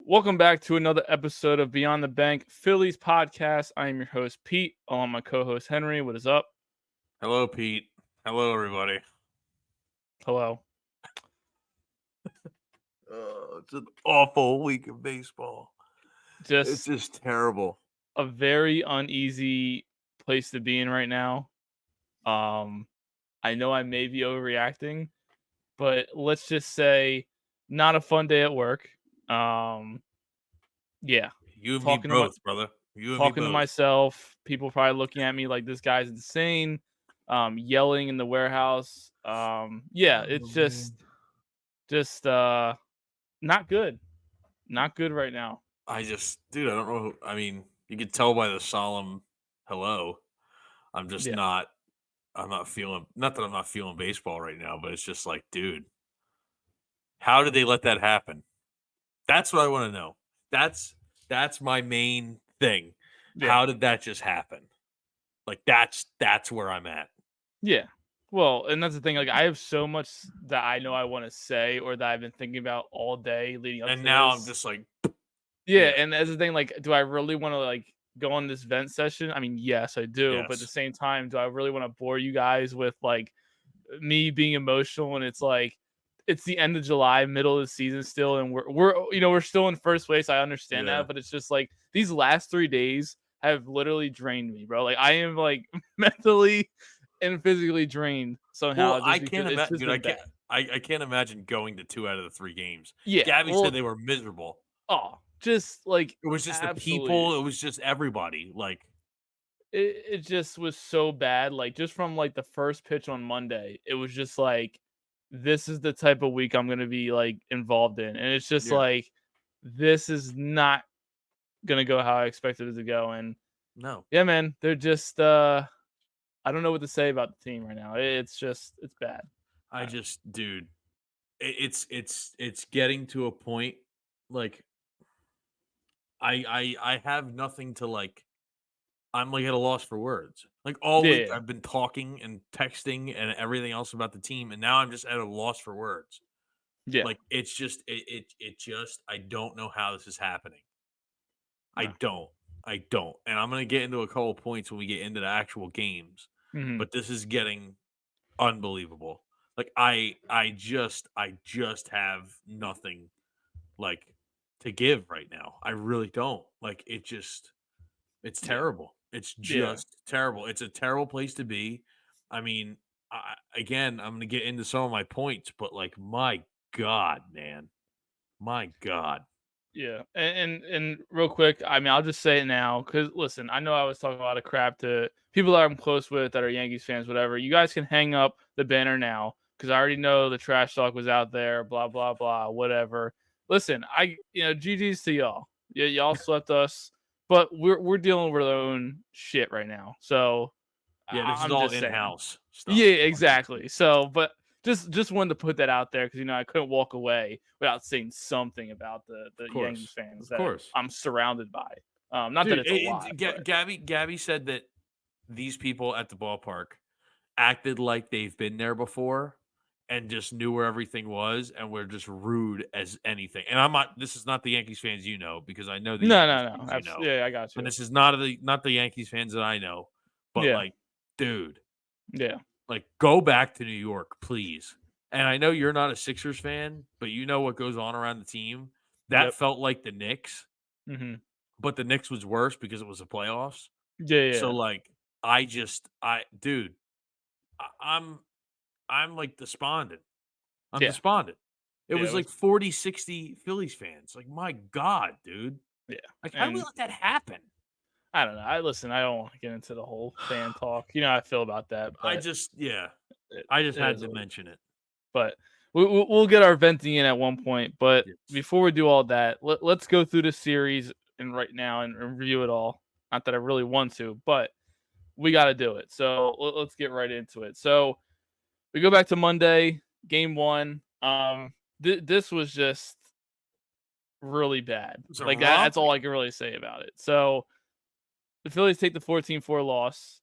Welcome back to another episode of Beyond the Bank Phillies podcast. I am your host, Pete, along with my co-host, Henry. What is up? Hello, Pete. Hello, everybody. Hello. It's an awful week of baseball. It's Just just terrible. a very uneasy place to be in right now. I know I may be overreacting, but let's just say not a fun day at work. Yeah, You and me talking to my, both, brother. You and me talking to both. myself, people probably looking at me like this guy's insane. Yelling in the warehouse. Yeah, it's Oh, man. just not good. Not good right now. Dude, I don't know. I mean, you could tell by the solemn hello. I'm just Yeah. not, I'm not feeling, not that I'm not feeling baseball right now, but it's just like, dude, how did they let that happen? That's what I want to know. That's my main thing. Yeah. How did that just happen? Like that's where I'm at. Yeah. Well, and that's the thing, like, I have so much that I know I wanna say or that I've been thinking about all day leading up And to now I'm this. just like, Yeah, yeah, and that's the thing, like, do I really wanna, like, go on this vent session? I mean, yes, I do, but at the yes. same time, do I really wanna bore you guys with, like, me being emotional and it's like it's the end of July, middle of the season still, and we're still in first place. I understand Yeah. that, but it's just like these last 3 days have literally drained me, bro. Like I am like mentally and physically drained somehow Well, I just because can't it's imagine, just dude. been bad. I can't imagine going to 2 out of the 3 games. Yeah. Gabby said Well, they were miserable. just like It was just the absolutely. people. It was just everybody. Like, It just was so bad. Like just from like the first pitch on Monday, it was just like this is the type of week I'm gonna be like involved in. And it's just yeah, like this is not gonna go how I expected it to go. And no. yeah, man, they're just I don't know what to say about the team right now. It's bad. I All right. just, dude, it's getting to a point. Like, I have nothing to like. I'm like at a loss for words. Like all week, Yeah, I've been talking and texting and everything else about the team, and now I'm just at a loss for words. yeah. Like it's just it just I don't know how this is happening. I No. don't. I don't. And I'm gonna get into a couple points when we get into the actual games, Hmm. but this is getting unbelievable. Like I just have nothing like to give right now. I really don't. Like it's Yeah, terrible. It's yeah, just terrible. It's a terrible place to be. I mean, again, I'm gonna get into some of my points, but like my God, man. My God. yeah. And real quick, I mean, I'll just say it now because listen, I know I was talking a lot of crap to people that I'm close with that are Yankees fans, whatever. You guys can hang up the banner now because I already know the trash talk was out there, blah blah blah, whatever. Listen, GG's to y'all. Yeah, y'all swept us, but we're dealing with our own shit right now. So Yeah, this is I'm all just saying. in-house Yeah, stuff. exactly. So, but just wanted to put that out there because I couldn't walk away without saying something about the Of Yankees course. fans Of that course. I'm surrounded by. Not that Dude, it's a lot, but Gabby said that these people at the ballpark acted like they've been there before and just knew where everything was and were just rude as anything. And I'm not this is not the Yankees fans you know, because I know the no, Yankees no, no. fans you know. Yeah, I got And you. this is not the Yankees fans that I know. But Yeah, like, dude, yeah, like go back to New York, please. And I know you're not a Sixers fan, but you know what goes on around the team. That yep. felt like the Knicks, Hmm. but the Knicks was worse because it was the playoffs. Yeah, So yeah, like dude, I, I'm I'm like despondent. I'm yeah, despondent. It yeah. was like 40, 60 Phillies fans. Like, my God, dude. Yeah, Like, how do we and let that happen? I don't know. I listen. I don't want to get into the whole fan talk. You know how I feel about that, but Yeah. it, I just it had is to what it is. mention it. But we'll get our venting in at one point. But Yes. before we do all that, let's go through the series and right now and review it all. Not that I really want to, but we got to do it. So let's get right into it. So we go back to Monday, game one. This was just really bad. It was a Like that's romp. all I can really say about it. So the Phillies take the 14-4 loss.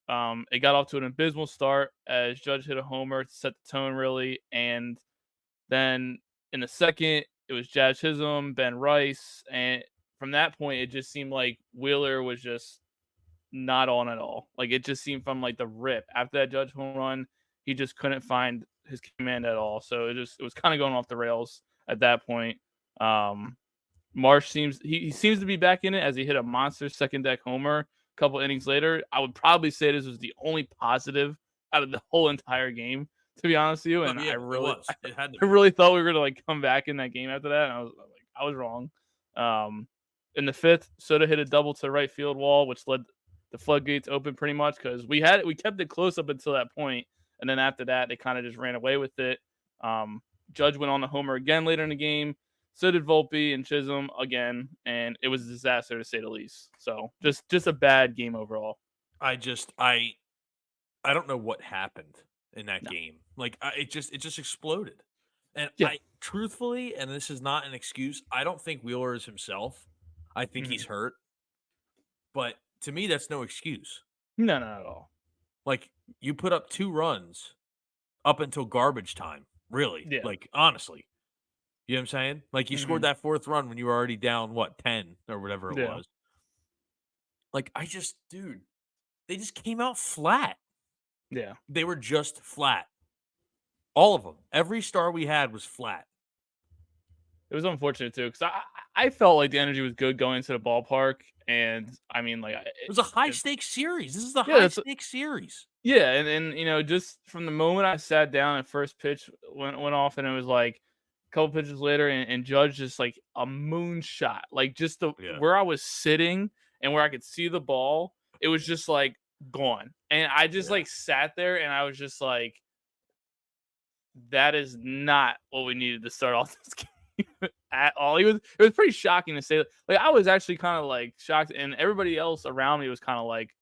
It got off to an abysmal start as Judge hit a homer to set the tone, really, and then in the second, it was Jazz Chisholm, Ben Rice, and from that point, it just seemed like Wheeler was just not on at all. Like it just seemed from like the rip after that Judge home run, he just couldn't find his command at all. So it was kind of going off the rails at that point. Um, Marsh he seems to be back in it as he hit a monster second deck homer a couple innings later. I would probably say this was the only positive out of the whole entire game, to be honest with you. Oh, And yeah, it was. It had to I be. really thought we were gonna like come back in that game after that, and I was wrong. Um, in the fifth, Soto hit a double to right field wall, which led the floodgates open pretty much because we kept it close up until that point, and then after that they kind of just ran away with it. Um, Judge went on the homer again later in the game. So did Volpe and Chisholm again, and it was a disaster to say the least. So just a bad game overall. I just I don't know what happened in that No. game. Like it just exploded. And Yeah. I truthfully, and this is not an excuse, I don't think Wheeler is himself. I think he's Mhm. hurt. But to me, that's no excuse. No, not at all. Like you put up 2 runs up until garbage time, really. Yeah. Like honestly. You know what I'm saying? Like you scored Mhm. that 4th run when you were already down 10 or whatever it Yeah. was. Like dude, they just came out flat. Yeah. They were just flat. All of them. Every star we had was flat. It was unfortunate too because I felt like the energy was good going to the ballpark, and I mean like It was a high stakes series. This is a yeah, high that's stakes series. yeah, and just from the moment I sat down and first pitch went off, and it was like a couple pitches later, and Judge just like a moonshot, like just the Yeah. where I was sitting and where I could see the ball, it was just like gone, and I just Yeah. like sat there, and I was just like, that is not what we needed to start off this game at all. It was pretty shocking to say. Like I was actually kind of like shocked, and everybody else around me was kind of like,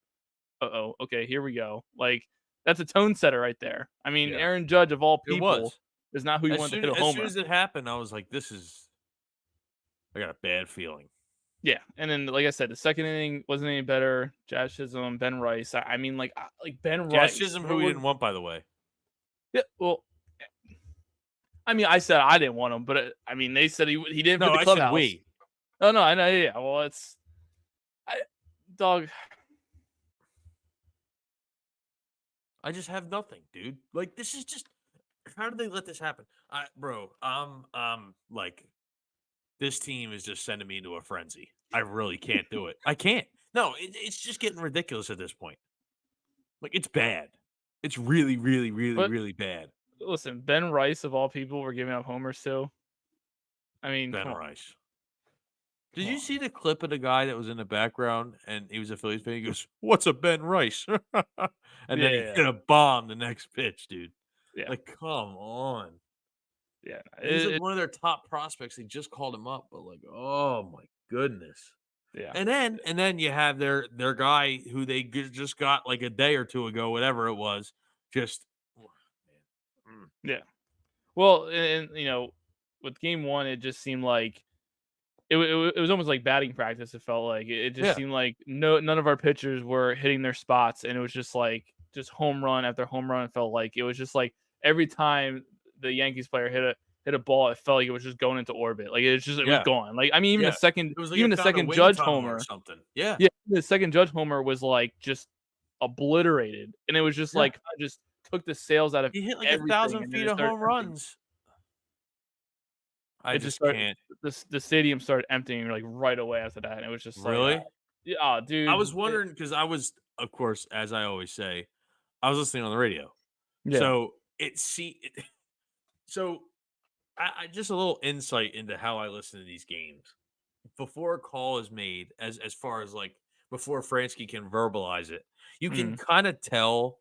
uh-oh, okay, here we go. Like, that's a tone setter right there. I mean, Yeah. Aaron Judge, of all It people, was. is not who you want to hit a As soon homer. as it happened, I was like, this is I got a bad feeling. Yeah, and then, like I said, the second inning wasn't any better. Jazz Chisholm, Ben Rice. I mean, like Ben Jazz Rice. Chisholm, who we didn't want, by the way. Yeah, well, I mean, I said I didn't want him, but I mean, they said he didn't No, fit the I said clubhouse. we. Oh no, I know. Yeah, well, dog. I just have nothing, dude. Like this is just how did they let this happen? Bro, like this team is just sending me into a frenzy. I really can't do it. I can't. No, it's just getting ridiculous at this point. Like it's bad. It's really, really, really, But really bad. listen, Ben Rice, of all people, we're giving up homers too. I mean, Ben come on, Rice. Did come you on. see the clip of the guy that was in the background and he was a Phillies fan? He goes, "What's a Ben Rice?" And then he Yeah, hit a bomb the next pitch, dude. yeah, Like, come on. yeah. And he's like one of their top prospects. They just called him up, but like, oh my goodness. Yeah. And then you have their guy who they just got like a day or two ago, whatever it was. Just oh, man. Yeah. Well, and with game one, it just seemed like it was almost like batting practice. It felt like it just Yeah, seemed like none of our pitchers were hitting their spots, and it was just like just home run after home run. It felt like it was just like every time the Yankees player hit a ball, it felt like it was just going into orbit. Like it was yeah, gone. Like I mean, yeah. It was like even it the found a second wind Judge tunnel or homer, something. Yeah, yeah, the second Judge homer was like just obliterated, and it was just yeah. like I just took the sails out of He hit like a everything, thousand and then feet it of started home emptying. runs. I It just just started can't. the stadium started emptying, like, right away after that, and it was just like, Really? yeah, oh, I was dude, wondering because I was, of course, as I always say, I was listening on the radio. yeah, So so I just a little insight into how I listen to these games. Before a call is made, as far as like before Fransky can verbalize it, you can mhm, kind of tell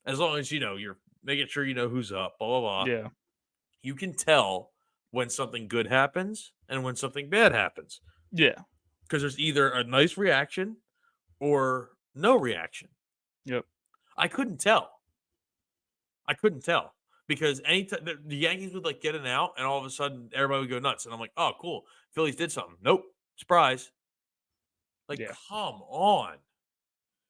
as long as you know you're making sure you know who's up, blah blah blah. yeah, You can tell when something good happens and when something bad happens yeah, because there's either a nice reaction or no reaction. yep, I couldn't tell. I couldn't tell because anytime the Yankees would like get an out, and all of a sudden everybody would go nuts, and I'm like, "Oh, cool, Phillies did something." Nope, surprise! Like, yeah, come on.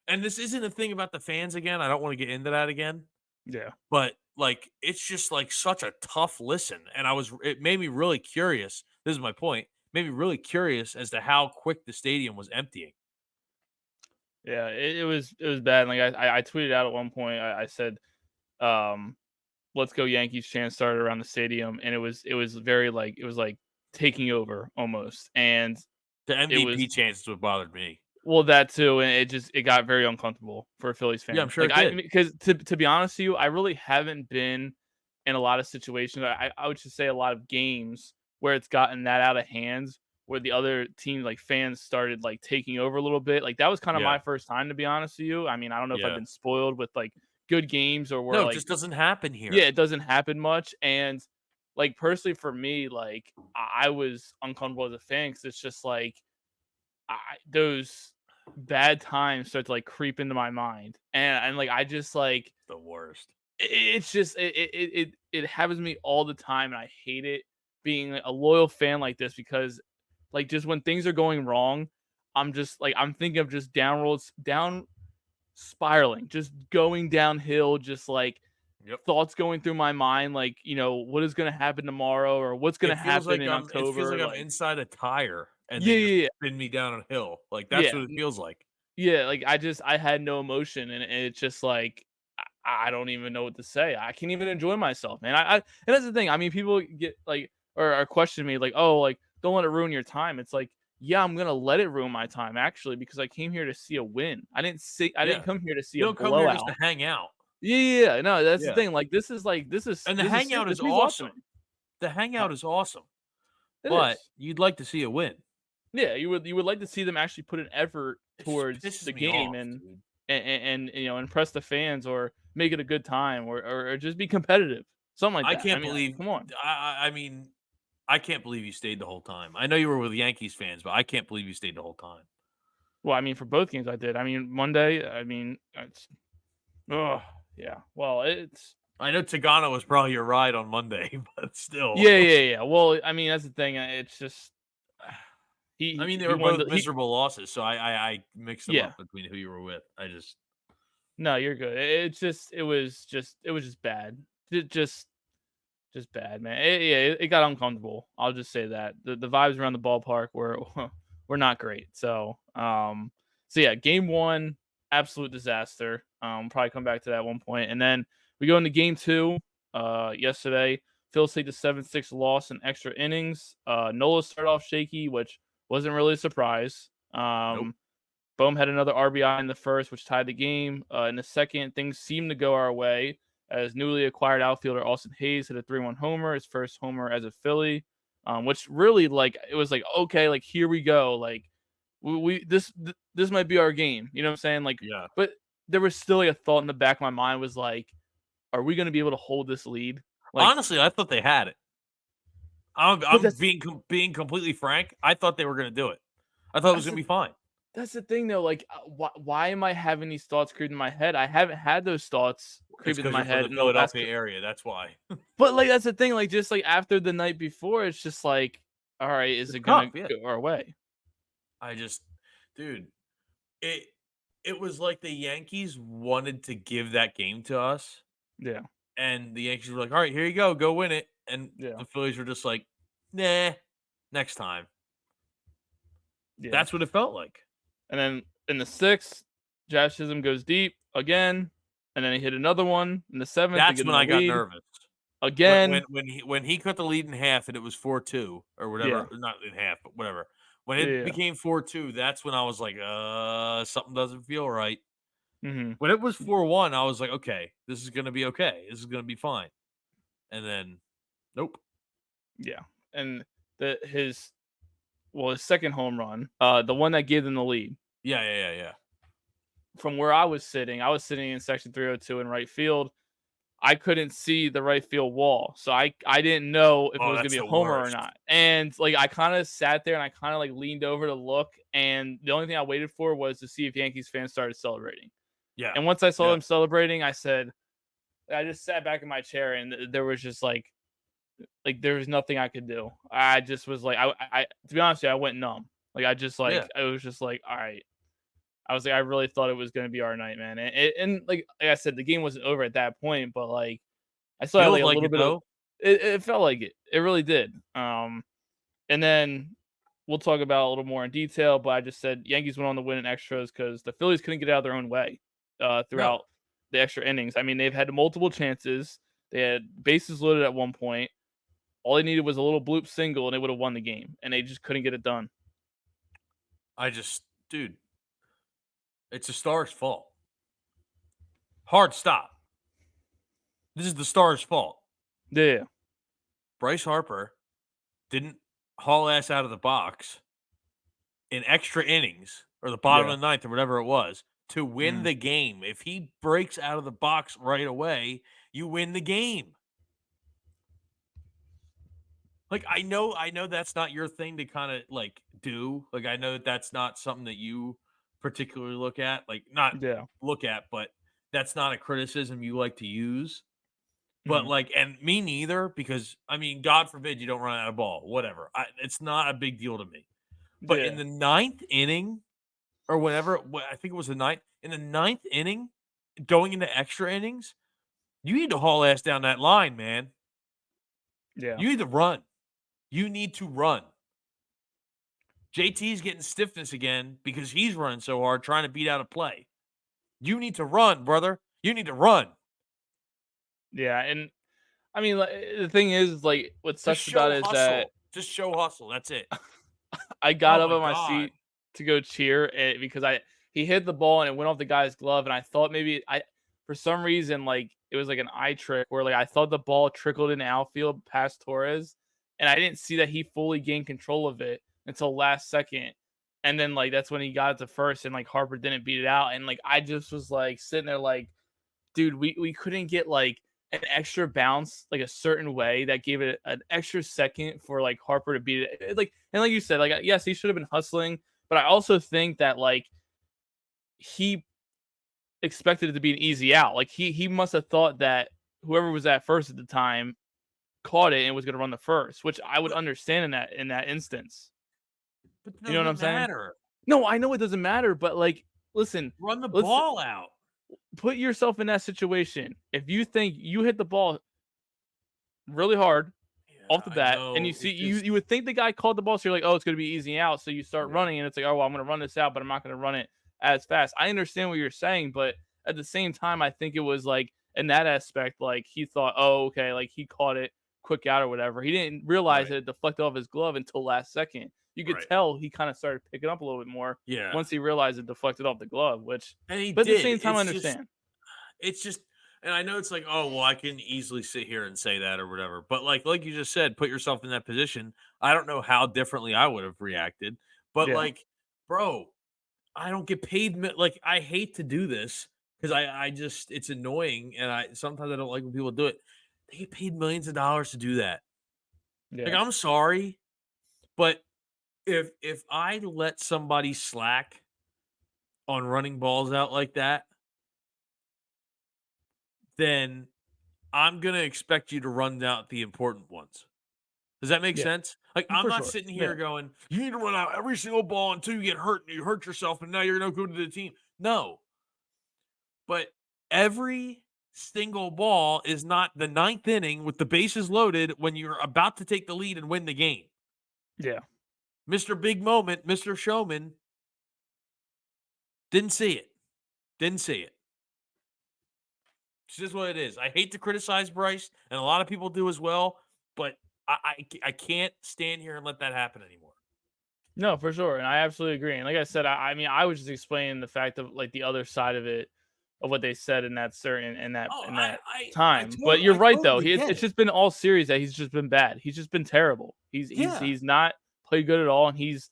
And this isn't a thing about the fans again. I don't want to get into that again, yeah, but like, it's just like such a tough listen, and it made me really curious this is my point, made me really curious as to how quick the stadium was emptying. Yeah, it was bad. Like I tweeted out at one point. I said, um, "Let's go Yankees" chant started around the stadium, and it was very like it was like taking over almost, and The it MVP was chance is what bothered me. well that too, and it got very uncomfortable for a Phillies Yeah, I'm fan. sure Like it did. because to be honest with you, I really haven't been in a lot of situations. I would just say a lot of games where it's gotten that out of hands, where the other team like fans started like taking over a little bit. Like that was kind of Yeah, my first time to be honest with you. I mean, I don't know if I've yeah. been spoiled with like good games or where No, it like just doesn't happen yeah, here. it doesn't happen much. And like personally for me, like I was uncomfortable as a fan because it's just like those bad times start to like creep into my mind, and like I just like The worst. it's just it happens to me all the time, and I hate it being a loyal fan like this because like just when things are going wrong, I'm just like I'm thinking of just down spiraling, just going downhill, just like Yep. thoughts going through my mind, like what is going to happen tomorrow or what's going to happen in It feels October, like I'm like inside a tire and they yeah, just yeah, yeah, spin me down a hill. Like, that's yeah. what it feels like. Yeah, like I had no emotion, and it's just like I don't even know what to say. I can't even enjoy myself, man. And that's the thing. I mean, people get like or question me like, oh, like don't let it ruin your time. It's like, yeah, I'm gonna let it ruin my time actually because I came here to see a win. I Yeah. didn't come here to see You a don't come here just to blowout. hang out. Yeah, yeah, yeah. No, that's the Yeah. thing. Like this is And the this is hangout this is means a lot to me. awesome. The Uh, hangout is awesome, It but is. you'd like to see a win. Yeah, you would like to see them actually put an effort It just towards pisses the me game off, dude. and impress the fans or make it a good time or just be competitive, something like I that. I can't mean, believe come on. I mean, I can't believe you stayed the whole time. I know you were with Yankees fans, but I can't believe you stayed the whole time. Well, I mean, for both games I did. I mean, Monday. I mean, it's oh yeah. Well, it's I know Tagana was probably your ride on Monday, but still. yeah, yeah, yeah. Well, I mean, that's the thing. It's just I mean, they he were both wanted to, he miserable losses, so I mixed them yeah. up between who you were with. I just No, you're good. It's just it was just bad. It just bad, man. It got uncomfortable. I'll just say that the vibes around the ballpark were not great. So yeah, game one, absolute disaster. Probably come back to that at one point, and then we go into game two. Yesterday, Phillies take the 7-6 loss in extra innings. Nola started off shaky, which wasn't really a surprise. nope. Bohm had another RBI in the first, which tied the game. In the second, things seemed to go our way as newly acquired outfielder Austin Hayes hit a 3-1 homer, his first homer as a Philly, which really like it was like okay, like here we go, like this might be our game. You know what I'm saying? Like, Yeah. but there was still like a thought in the back of my mind was like, are we going to be able to hold this lead? Like, Honestly, I thought they had it. but I'm being completely frank. I thought they were going to do it. I thought it was that's going the to be fine. that's the thing though. Like, why am I having these thoughts creep in my head? I haven't had those thoughts It's creep into because my you're from head the in the last. Philadelphia area. That's why. But like that's the thing. Like just like after the night before, it's just like, all right, is It's it gonna tough. Yeah. go our way? I just, dude, it it was like the Yankees wanted to give that game to us, Yeah, and the Yankees were like, "All right, here you go win it." And yeah, the Phillies were just like, "Nah, next time." yeah. That's what it felt like. And then in the sixth, Josh Chisholm goes deep again, and then he hit another one in the seventh to That's get when in the I got lead nervous. again. When he cut the lead in half and it was 4-2 or Yeah, whatever, not in half, but whatever. When it yeah, became 4-2, that's when I was like, something doesn't feel right. mm-hmm. When it was 4-1, I was like, okay, this is gonna be okay. This is gonna be fine. And then nope. Yeah. And his his second home run, the one that gave them the lead. Yeah. From where I was sitting in section 302 in right field. I couldn't see the right field wall. So I didn't know if it Oh, was gonna that's be a the homer or worst. not. And like I kind of sat there and I kind of like leaned over to look. And the only thing I waited for was to see if Yankees fans started celebrating. Yeah. And once I saw Yeah. them celebrating, I just sat back in my chair and there was just like there was nothing I could do. I just was like I to be honest with you, I went numb. Like I just Yeah. like it was just like all right. I was like I really thought it was gonna be our night, man. And like I said, the game wasn't over at that point, but like I still had Feels like a like little it bit of though. it felt like it. It really did. And then we'll talk about a little more in detail, but I just said Yankees went on to win in extras because the Phillies couldn't get out of their own way No, throughout the extra innings. I mean, they've had multiple chances. They had bases loaded at one point. All they needed was a little bloop single, and they would have won the game, and they just couldn't get it done. dude, it's the Stars' fault. Hard stop. This is the Stars' fault. Yeah, Bryce Harper didn't haul ass out of the box in extra innings or the bottom yeah, of the ninth or whatever it was to win mm, the game. If he breaks out of the box right away, you win the game. Like I know that's not your thing to kind of like do. Like I know that that's not something that you particularly look at. Like not yeah, look at, but that's not a criticism you like to use. But mm, like, and me neither, because I mean, God forbid you don't run out of ball, whatever. It's not a big deal to me. But in yeah, the ninth inning, or whenever, I think it was the ninth, in the ninth inning, going into extra innings, you need to haul ass down that line, man. yeah, You need to run. You need to run. JT's getting stiffness again because he's running so hard trying to beat out a play. You need to run, brother. You need to run. yeah. And I mean, like, the thing is, like, what Just sucks about show it is that hustle. Just show hustle. That's it. I Oh got up my on my God. seat to go cheer because he hit the ball and it went off the guy's glove, and I thought maybe I for some reason like it was like an eye trick where like I thought the ball trickled in the outfield past Torres, and I didn't see that he fully gained control of it until last second. And then like that's when he got it to first and like Harper didn't beat it out. And like I just was like sitting there like, dude, we couldn't get like an extra bounce like a certain way that gave it an extra second for like Harper to beat it. Like and like you said, like yes, he should have been hustling, but I also think that like he expected it to be an easy out. Like he must have thought that whoever was at first at the time caught it and was going to run the first, which I would But, understand in that instance. but it You know what I'm doesn't saying? matter. No, I know it doesn't matter, but like listen, Run the let's ball out. put yourself in that situation. If you think you hit the ball really hard Yeah, off the I bat, and you know. see It just you would think the guy called the ball, so you're like, oh, it's gonna be easy out. So you start yeah. running, and it's like, oh, well, I'm gonna run this out, but I'm not gonna run it as fast. I understand what you're saying, but at the same time, I think it was like in that aspect, like he thought, oh, okay, like he caught it quick out or whatever. He didn't realize Right. that it deflected off his glove until last second. You could Right. tell he kind of started picking up a little bit more Yeah. once he realized it deflected off the glove. Which, And he but at the did. same time, I understand. It's just and I know it's like, oh well, I can easily sit here and say that or whatever. But like you just said, put yourself in that position. I don't know how differently I would have reacted. But Yeah, like, bro, I don't get paid. Like, I hate to do this because I just it's annoying, and I sometimes I don't like when people do it. They get paid millions of dollars to do that. Like, yeah, I'm sorry, but if I let somebody slack on running balls out like that, then I'm gonna expect you to run out the important ones. Does that make yeah, sense? Like, I'm for not sure. sitting Yeah, here going, "You need to run out every single ball until you get hurt and you hurt yourself, and now you're no good to the team." No, but every single ball is not the ninth inning with the bases loaded when you're about to take the lead and win the game. yeah, Mr. Big Moment, Mr. Showman, didn't see it. Didn't see it. It's just what it is. I hate to criticize Bryce, and a lot of people do as well, but I can't stand here and let that happen anymore. no, for sure, and I absolutely agree. And like I said, I mean, I was just explaining the fact of like the other side of it, of what they said in that certain Oh, in that time. But you're I right though. totally get It's it. just been all series that he's just been bad. He's just been terrible. Yeah, He's not played good at all, and he's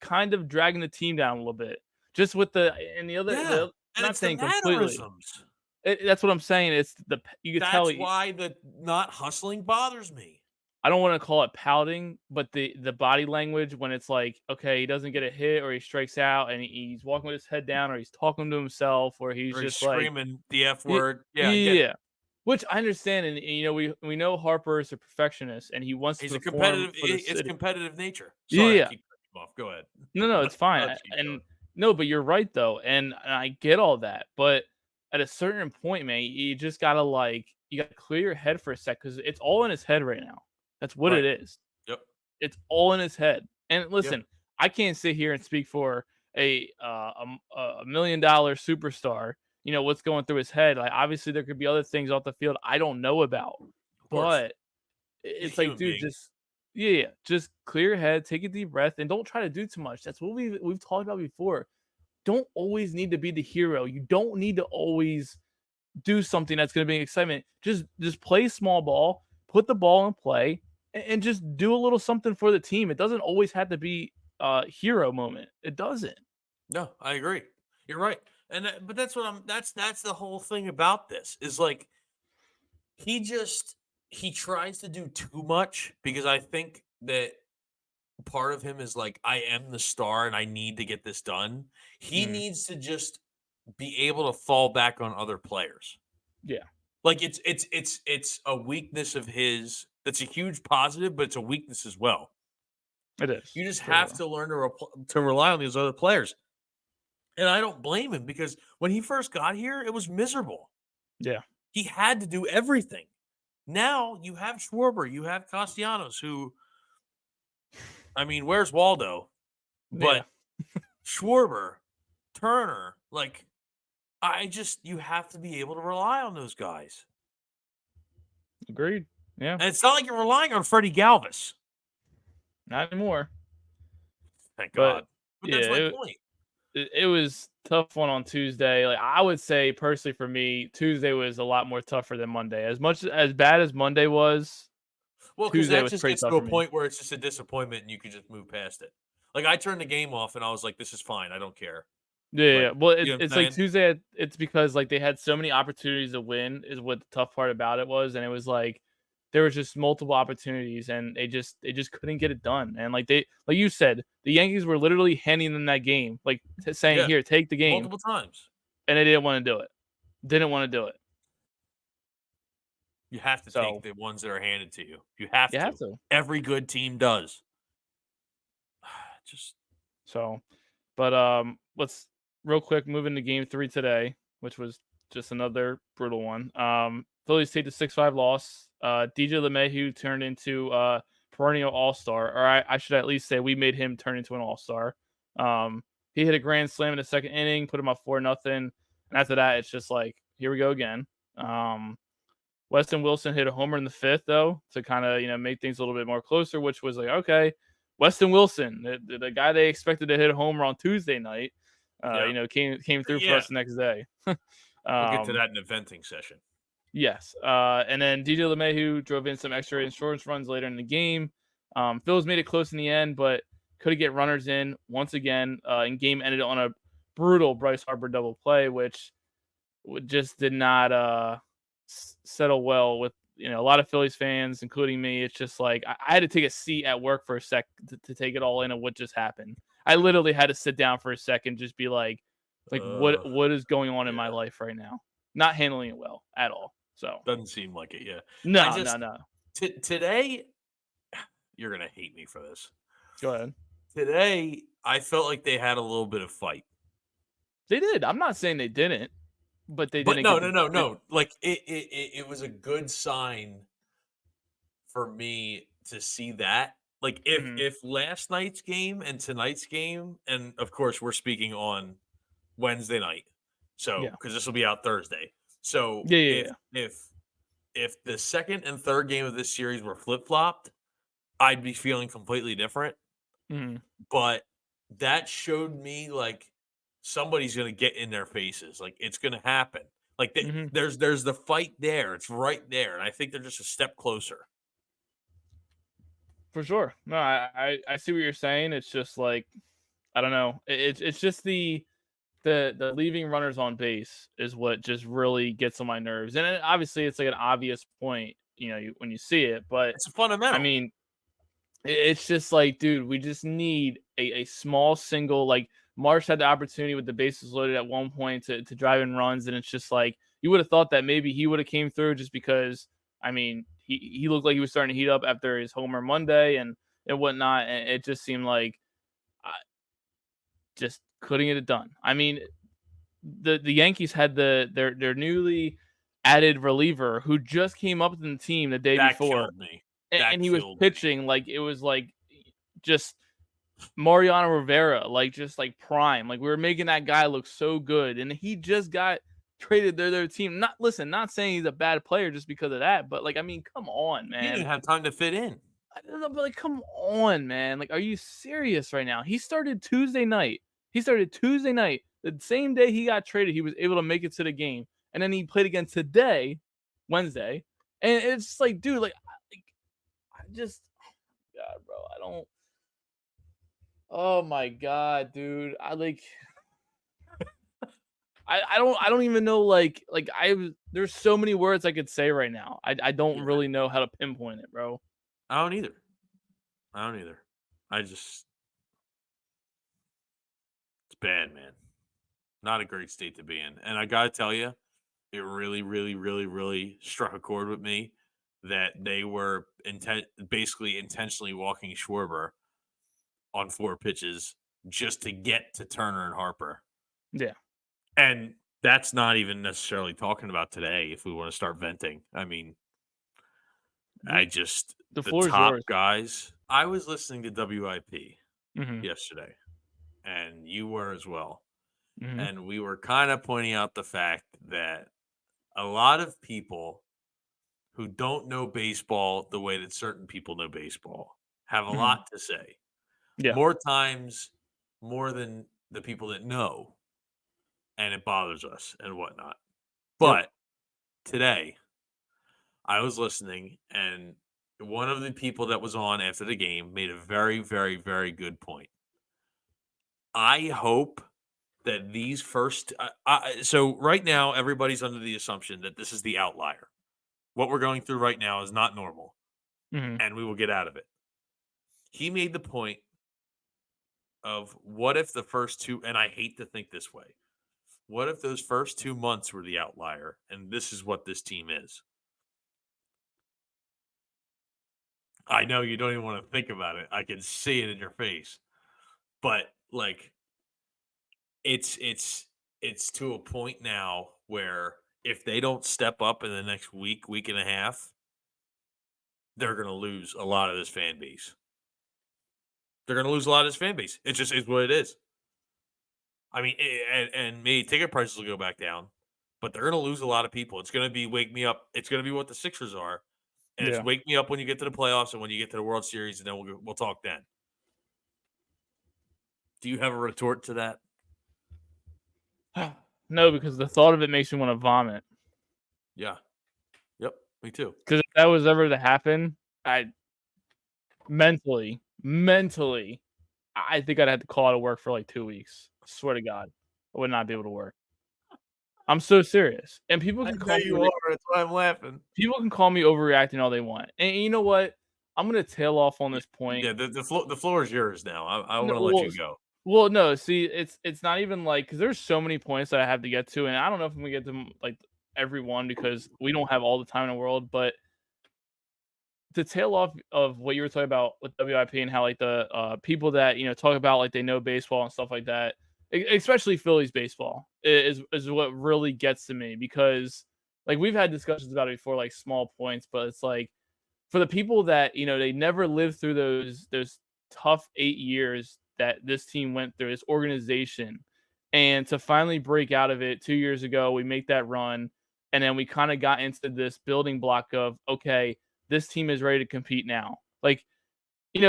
kind of dragging the team down a little bit. Just with the and the other yeah, and not it's the saying completely. mannerisms. That's what I'm saying. It's you could tell That's why the not hustling bothers me. I don't want to call it pouting, but the body language when it's like, okay, he doesn't get a hit or he strikes out and he's walking with his head down or he's talking to himself or he's Or he's just like, screaming the F yeah, word. Yeah, I get it. yeah, which I understand. And you know, we know Harper is a perfectionist and he wants to He's a perform competitive for the it's city. competitive nature. Yeah, Sorry, I yeah. keep cutting you off. Go ahead. No, no, it's fine. I'll let you keep going. And no, but you're right though, and I get all that. But at a certain point, man, you just gotta like you gotta clear your head for a sec because it's all in his head right now. That's what it Right. is. Yep. It's all in his head. And Yeah, listen, I can't sit here and speak for a $1 million superstar. You know what's going through his head. Like obviously there could be other things off the field I don't know about, of course. but He's a it's like, human dude, being. just yeah, just clear your head, take a deep breath, and don't try to do too much. That's what we've talked about before. Don't always need to be the hero. You don't need to always do something that's going to bring excitement. Just play small ball, put the ball in play, and just do a little something for the team. It doesn't always have to be a hero moment. It doesn't. No, I agree. You're right. But that's what that's the whole thing about this is like he just he tries to do too much because I think that part of him is like, I am the star and I need to get this done. He Mm, needs to just be able to fall back on other players. yeah, Like it's a weakness of his that's a huge positive, but it's a weakness as well. it is You just for have sure. to learn to rely on these other players. And I don't blame him because when he first got here, it was miserable. Yeah, He had to do everything. Now you have Schwarber, you have Castellanos, who I mean, where's Waldo? yeah, But Schwarber, Turner, like I just you have to be able to rely on those guys. agreed. Yeah, And it's not like you're relying on Freddie Galvis. not anymore. Thank But God. But yeah, that's my point. it was tough one on Tuesday. Like I would say personally for me, Tuesday was a lot more tougher than Monday. As much as bad as Monday was, Well, because Tuesday that was just pretty gets tough to a for me. point where it's just a disappointment and you can just move past it. Like I turned the game off and I was like, this is fine. I don't care. Yeah, yeah, Like, yeah. Well, you know what it's I'm like saying? Tuesday. It's because like they had so many opportunities to win. Is what the tough part about it was, and it was like there was just multiple opportunities, and they just couldn't get it done. And like you said, the Yankees were literally handing them that game, like saying, Yeah. "Here, take the game," Multiple times. and they didn't want to do it. Didn't want to do it. You have to take So the ones that are handed to you. You have you have to. to. Every good team does. Just So, but let's real quick move into Game 3 today, which was just another brutal one. Phillies take the 6-5 loss. DJ LeMahieu turned into perennial All Star, or I should at least say we made him turn into an All Star. He hit a grand slam in the second inning, put him up 4-0, and after that, it's just like here we go again. Um, Weston Wilson hit a homer in the fifth, though, to kind of make things a little bit more closer, which was like okay, Weston Wilson, the guy they expected to hit a homer on Tuesday night, yeah. came through for Yeah. us the next day. We'll get to um, that in the venting session. yes, and then DJ LeMahieu drove in some extra insurance runs later in the game. Phillies made it close in the end, but couldn't get runners in once again. And game ended on a brutal Bryce Harper double play, which just did not settle well with a lot of Phillies fans, including me. It's just like I had to take a seat at work for a sec to take it all in of what just happened. I literally had to sit down for a second, just be like Uh, what is going on in my yeah. life right now? Not handling it well at all. So Doesn't seem like it. Yeah. I no, no, just no. today you're gonna hate me for this. Go ahead. Today, I felt like they had a little bit of fight. They did. I'm not saying they didn't, but they But didn't no, get no, the. no, no. Like it was a good sign for me to see that. Like Mhm. if last night's game and tonight's game, and of course we're speaking on Wednesday night, so Yeah. because this will be out Thursday. So Yeah. Yeah. if Yeah. if the second and third game of this series were flip flopped, I'd be feeling completely different. Mhm. But that showed me like somebody's gonna get in their faces. Like it's gonna happen. Like Mhm. there's the fight there. It's right there, and I think they're just a step closer. For sure. No, I see what you're saying. It's just like I don't know. It's just the leaving runners on base is what just really gets on my nerves. And obviously, it's like an obvious point, when you see it. But It's a I fundamental. mean, it's just like, dude, we just need a small single. Like Marsh had the opportunity with the bases loaded at one point to drive in runs, and it's just like you would have thought that maybe he would have came through just because. I mean, he looked like he was starting to heat up after his homer Monday and whatnot. And it just seemed like I just couldn't get it done. I mean, the Yankees had their newly added reliever who just came up to the team the day That before, killed me. and That he was killed me. pitching like it was like just Mariano Rivera, like just like prime. Like we were making that guy look so good, and he just got traded to their team. Not saying he's a bad player just because of that, but like I mean, come on, He man. didn't have time to fit in. I don't know, but like, come on, man. Like, are you serious right now? He started Tuesday night. He started Tuesday night. The same day he got traded, he was able to make it to the game, and then he played again today, Wednesday, and it's just like, dude, I just, God, bro, I don't. Oh my God, dude. I don't even know there's so many words I could say right now. I don't Yeah, really know how to pinpoint it, bro. I don't either. I don't either. I just it's bad, man. Not a great state to be in. And I gotta tell you, it really, really, really, really struck a chord with me that they were basically intentionally walking Schwarber on 4 pitches just to get to Turner and Harper. Yeah. And that's not even necessarily talking about today if we want to start venting. I mean, I just The the floor is top yours. guys. I was listening to WIP Mhm. yesterday, and you were as well. Mhm. And we were kind of pointing out the fact that a lot of people who don't know baseball the way that certain people know baseball have a Mhm. lot to say. Yeah. More times, more than the people that know, and it bothers us and whatnot. Yep. But today, I was listening, and one of the people that was on after the game made a very, very, very good point. I hope that these first, so right now, everybody's under the assumption that this is the outlier. What we're going through right now is not normal, Mhm. and we will get out of it. He made the point of what if the first two, and I hate to think this way, what if those first 2 months were the outlier, and this is what this team is? I know you don't even want to think about it. I can see it in your face. But like it's it's to a point now where if they don't step up in the next week, week and a half, they're going to lose a lot of this fan base. They're going to lose a lot of this fan base. It just is what it is. I mean, and maybe ticket prices will go back down, but they're going to lose a lot of people. It's going to be wake me up. It's going to be what the Sixers are, and it's Yeah. wake me up when you get to the playoffs and when you get to the World Series, and then we'll talk then. Do you have a retort to that? No, because the thought of it makes me want to vomit. Yeah. Yep. Me too. Because if that was ever to happen, I mentally, I think I'd have to call out of work for like 2 weeks. Swear to God, I would not be able to work. I'm so serious, and I know you are. That's why I'm laughing. people can call me overreacting all they want. And you know what? I'm gonna tail off on Yeah, this point. yeah. The floor is yours now. I No, want to let you go. no. See, it's not even like because there's so many points that I have to get to, and I don't know if I'm gonna get to like every one because we don't have all the time in the world. But to tail off of what you were talking about with WIP and how like the people that talk about like they know baseball and stuff like that, especially Phillies baseball, is what really gets to me because like we've had discussions about it before, like small points, but it's like for the people that they never lived through those tough 8 years that this team went through, this organization, and to finally break out of it 2 years ago, we make that run, and then we kind of got into this building block of okay, this team is ready to compete now. Like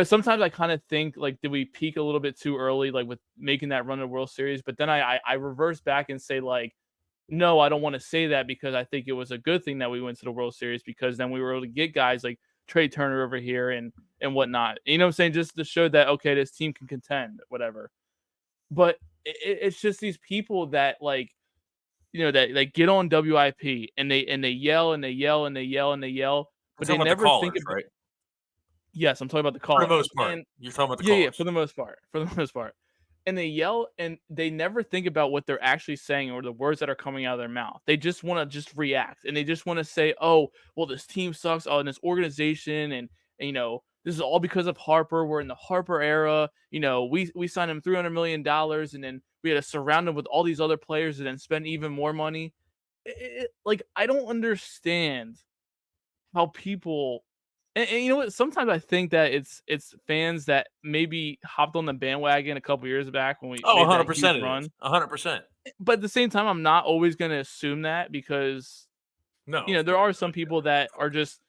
sometimes I kind of think like, did we peak a little bit too early, like with making that run to the World Series? But then I reverse back and say like, no, I don't want to say that because I think it was a good thing that we went to the World Series because then we were able to get guys like Trey Turner over here and whatnot. You know what I'm saying? Just to show that okay, this team can contend, whatever. But it's just these people that like that they get on WIP and they yell and they yell and they yell and they yell, I'm but they talking about the never think callers, about. right? Yes, I'm talking about the For the callers. most part, And you're talking about the yeah, yeah, callers. for the most part, And they yell and they never think about what they're actually saying or the words that are coming out of their mouth. They just want to just react and they just want to say, "Oh, well, this team sucks. Oh, and this organization, and this is all because of Harper. We're in the Harper era. We signed him $300 million, and then we had to surround him with all these other players and then spend even more money." Like I don't understand how people And you know what? Sometimes I think that it's fans that maybe hopped on the bandwagon a couple years back when we Oh, made that huge 100% it is. run. 100%. But at the same time, I'm not always gonna assume that because, No, of there course are not. some people Yeah, that of are course.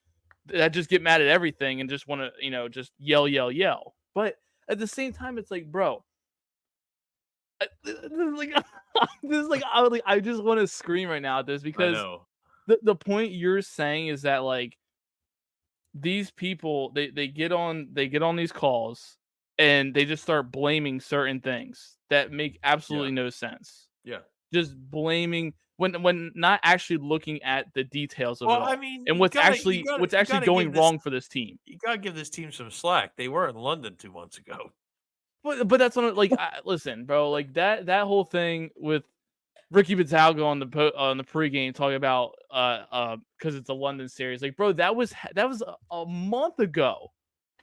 just get mad at everything and just wanna, just yell, yell, yell. But at the same time, it's like, bro, this is like this is I just wanna scream right now at this I because know. the point you're saying is that, like, these people they get on these calls and they just start blaming certain things that make Yeah. absolutely no sense. Yeah. Just blaming when not actually looking at the details of it Well, I all mean, and what's you actually gotta give going this wrong for this team. you gotta give this team some slack. They were in London 2 months ago. But that's what like listen, bro, like that whole thing with Ricky Batalga on on the pregame talking about because it's a London series. Like, bro, that was a month ago,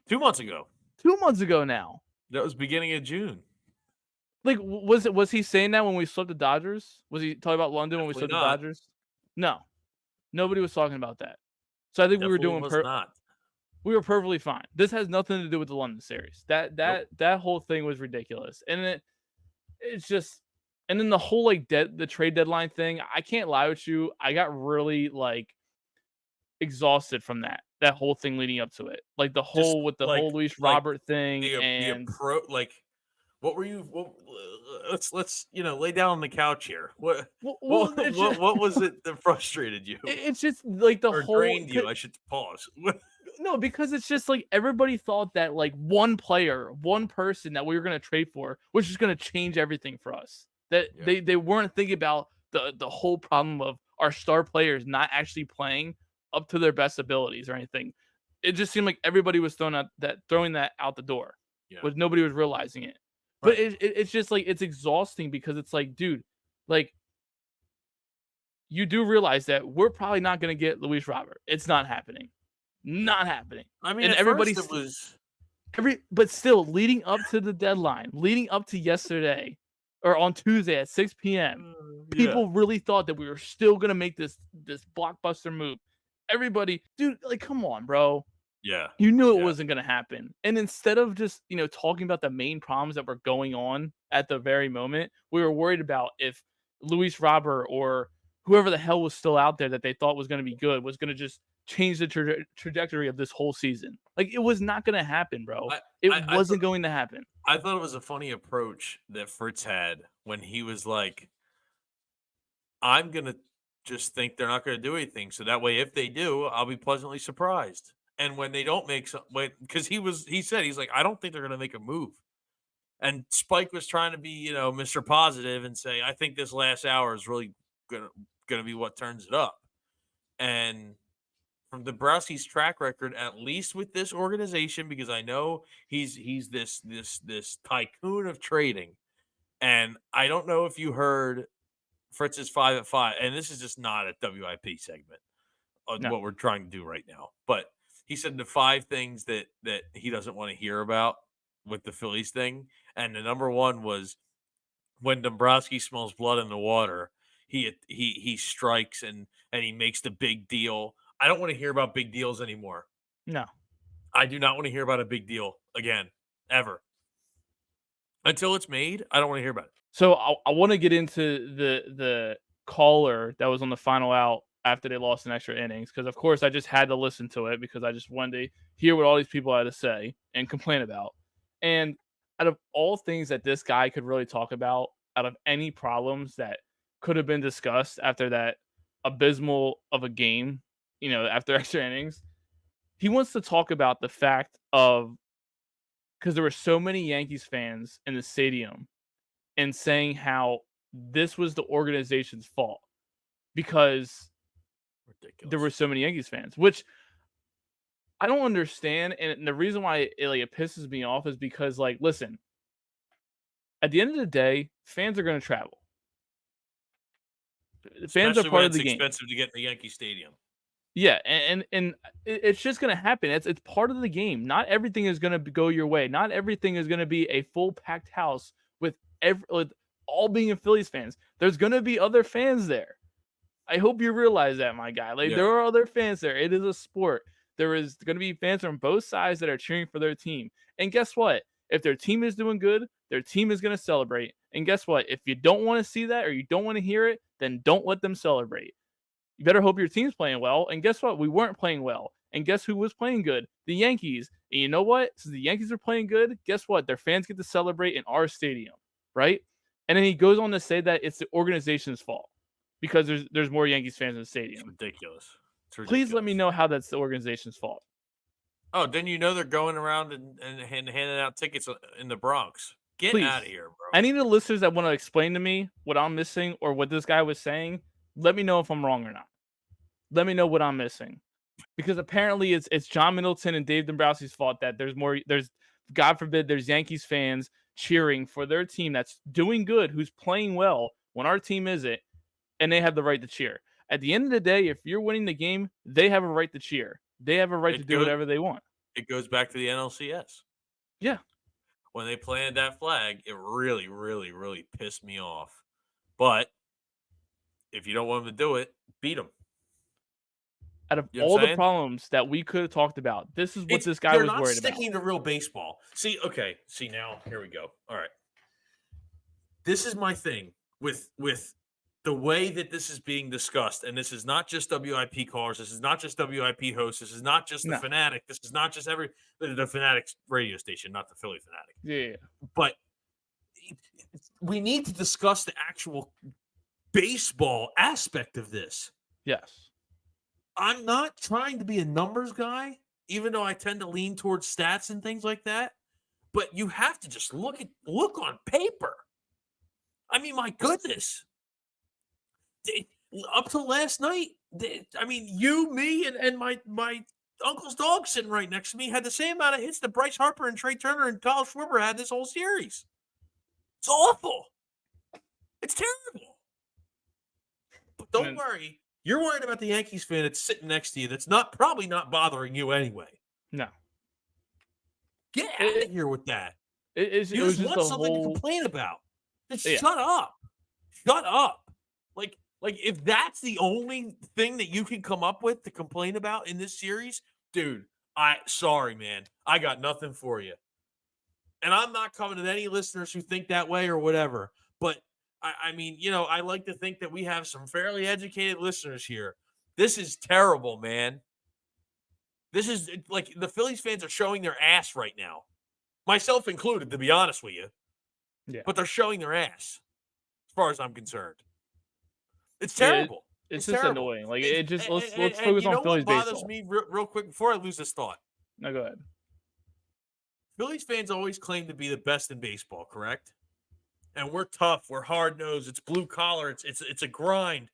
2 months ago. 2 months ago now. That was beginning of June. Like, was he saying that when we swept the Dodgers? Was he talking about London when we Definitely swept the not. Dodgers? No, nobody was talking about that. So I think Definitely was not. we were perfectly fine. This has nothing to do with the London series. That Nope. that that whole thing was ridiculous, and it's just, and then the whole like the trade deadline thing. I can't lie with you. I got really like exhausted from that whole thing leading up to it. Like the Just whole with the like whole Luis like Robert thing the and appro like what were you let's lay down on the couch here. well, it's just, What was it that frustrated you it's just like the or whole drained you? I should pause. no, because it's just like everybody thought that like one player, one person that we were gonna trade for was just gonna change everything for us. That Yeah. they weren't thinking about the whole problem of our star players not actually playing up to their best abilities or anything. It just seemed like everybody was throwing that out the door, Yeah. with nobody was realizing it. But Right. it's just like it's exhausting because it's like, dude, like you do realize that we're probably not gonna get Luis Robert. It's not happening. Not happening. I mean, And at first it everybody's was but still leading up to the deadline, leading up to yesterday or on Tuesday at 6 p.m., yeah. people really thought that we were still gonna make this blockbuster move. Everybody, dude, like, come on, bro. Yeah. You knew it Yeah. wasn't gonna happen. And instead of just, talking about the main problems that were going on at the very moment, we were worried about if Luis Robert or whoever the hell was still out there that they thought was gonna be good was gonna just change the trajectory of this whole season. Like, it was not gonna happen, bro. I It I thought wasn't going to happen. I thought it was a funny approach that Fritz had when he was like, "I'm gonna just think they're not gonna do anything, so that way if they do, I'll be pleasantly surprised." And when they don't make some, because he said he's like, "I don't think they're gonna make a move." And Spike was trying to be, Mr. Positive and say, "I think this last hour is really gonna gonna be what turns it up." And from Dombrowski's track record, at least with this organization, because I know he's this tycoon of trading. And I don't know if you heard Fritz's 5 at 5, and this is just not a WIP segment of No. what we're trying to do right now. But he said the 5 things that he doesn't want to hear about with the Phillies thing, and the number one was when Dombrowski smells blood in the water, he strikes and he makes the big deal. I don't want to hear about big deals anymore. No. I do not want to hear about a big deal again, ever. Until it's made, I don't want to hear about it. So I wanna get into the caller that was on the final out after they lost in extra innings, because of course I just had to listen to it because I just wanted to hear what all these people had to say and complain about. And out of all things that this guy could really talk about, out of any problems that could have been discussed after that abysmal of a game, after extra innings, he wants to talk about the fact of, because there were so many Yankees fans in the stadium and saying how this was the organization's fault because there were Ridiculous. so many Yankees fans, which I don't understand. And the reason why it pisses me off is because, like, listen, at the end of the day, fans are going to travel. Fans are Especially when part of it's the game. expensive to get in the Yankee Stadium. Yeah, and it's just gonna happen. It's part of the game. Not everything is gonna go your way. Not everything is gonna be a full packed house with all being Phillies fans. There's gonna be other fans there. I hope you realize that, my guy. Like, there Yeah. are other fans there. It is a sport. there is going to be fans from both sides that are cheering for their team. And guess what? If their team is doing good, their team is going to celebrate. And guess what? If you don't want to see that or you don't want to hear it, then don't let them celebrate. You better hope your team's playing well. And guess what? We weren't playing well. And guess who was playing good? The Yankees. And you know what? Since the Yankees are playing good, guess what? Their fans get to celebrate in our stadium, right? And then he goes on to say that it's the organization's fault because there's more Yankees fans in the It's stadium. ridiculous. It's ridiculous. Please let me know how that's the organization's fault. Oh, then they're going around and handing out tickets in the Bronx. Get out of here, bro. Any of the listeners that want to explain to me what I'm missing or what this guy was saying, let me know if I'm wrong or not. Let me know what I'm missing. Because apparently it's John Middleton and Dave Dombrowski's fault that there's God forbid there's Yankees fans cheering for their team that's doing good, who's playing well when our team isn't, and they have the right to cheer. At the end of the day, if you're winning the game, they have a right to cheer. They have a right to do whatever they want. It goes back to the NLCS. Yeah. When they planted that flag, it really, really, really pissed me off. But if you don't want them to do it, beat them. Out of all the problems that we could have talked about, this is what this guy was worried about. They're not sticking to real baseball. See, now, here we go. All right. This is my thing with the way that this is being discussed, and this is not just WIP callers, this is not just WIP hosts, this is not just the Fanatic, this is not just the Fanatics radio station, not the Philly Fanatic. Yeah. But we need to discuss the actual baseball aspect of this. Yes. I'm not trying to be a numbers guy, even though I tend to lean towards stats and things like that. But you have to just look on paper. I mean, my goodness. Up till last night, you, me, and my uncle's dog sitting right next to me had the same amount of hits that Bryce Harper and Trey Turner and Kyle Schwarber had this whole series. It's awful. It's terrible. But don't worry. You're worried about the Yankees fan that's sitting next to you that's probably not bothering you anyway. No. Get out of here with that. You just want something to complain about. Just shut up. Shut up. Like if that's the only thing that you can come up with to complain about in this series, dude, sorry, man. I got nothing for you. And I'm not coming to any listeners who think that way or whatever. But I mean, I like to think that we have some fairly educated listeners here. This is terrible, man. This is like the Phillies fans are showing their ass right now. Myself included, to be honest with you. Yeah. But they're showing their ass, as far as I'm concerned. It's terrible. It's just terrible. Annoying. Like let's focus on Phillies baseball. What bothers me real quick before I lose this thought? No, go ahead. Phillies fans always claim to be the best in baseball, correct? And we're tough. We're hard-nosed. It's blue collar. It's a grind.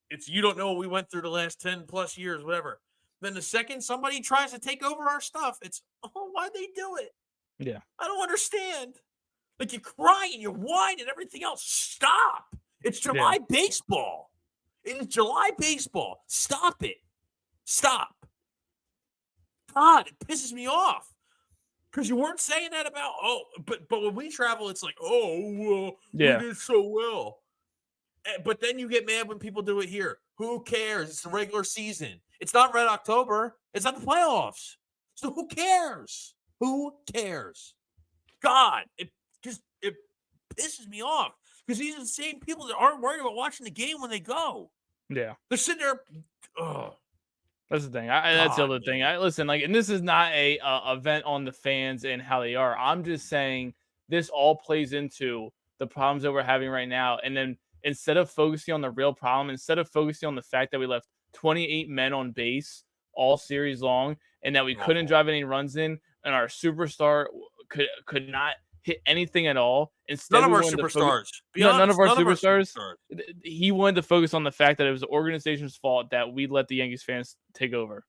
It's you don't know what we went through the last 10 plus years, whatever. Then the second somebody tries to take over our stuff, it's why'd they do it? Yeah. I don't understand. Like you cry and you whine and everything else. Stop. It's July baseball. It is July baseball. Stop it. Stop. God, it pisses me off. Because you weren't saying that about, but when we travel, it's like, we did so well. But then you get mad when people do it here. Who cares? It's the regular season. It's not Red October. It's not the playoffs. So who cares? Who cares? God, it pisses me off. Because these are the same people that aren't worried about watching the game when they go. Yeah. They're sitting there, That's the thing. That's the other thing. Listen, and this is not a event on the fans and how they are. I'm just saying this all plays into the problems that we're having right now. And then instead of focusing on the real problem, instead of focusing on the fact that we left 28 men on base all series long and that we couldn't drive any runs in and our superstar could not hit anything at all. Instead, none of our superstars. None of our superstars. He wanted to focus on the fact that it was the organization's fault that we let the Yankees fans take over.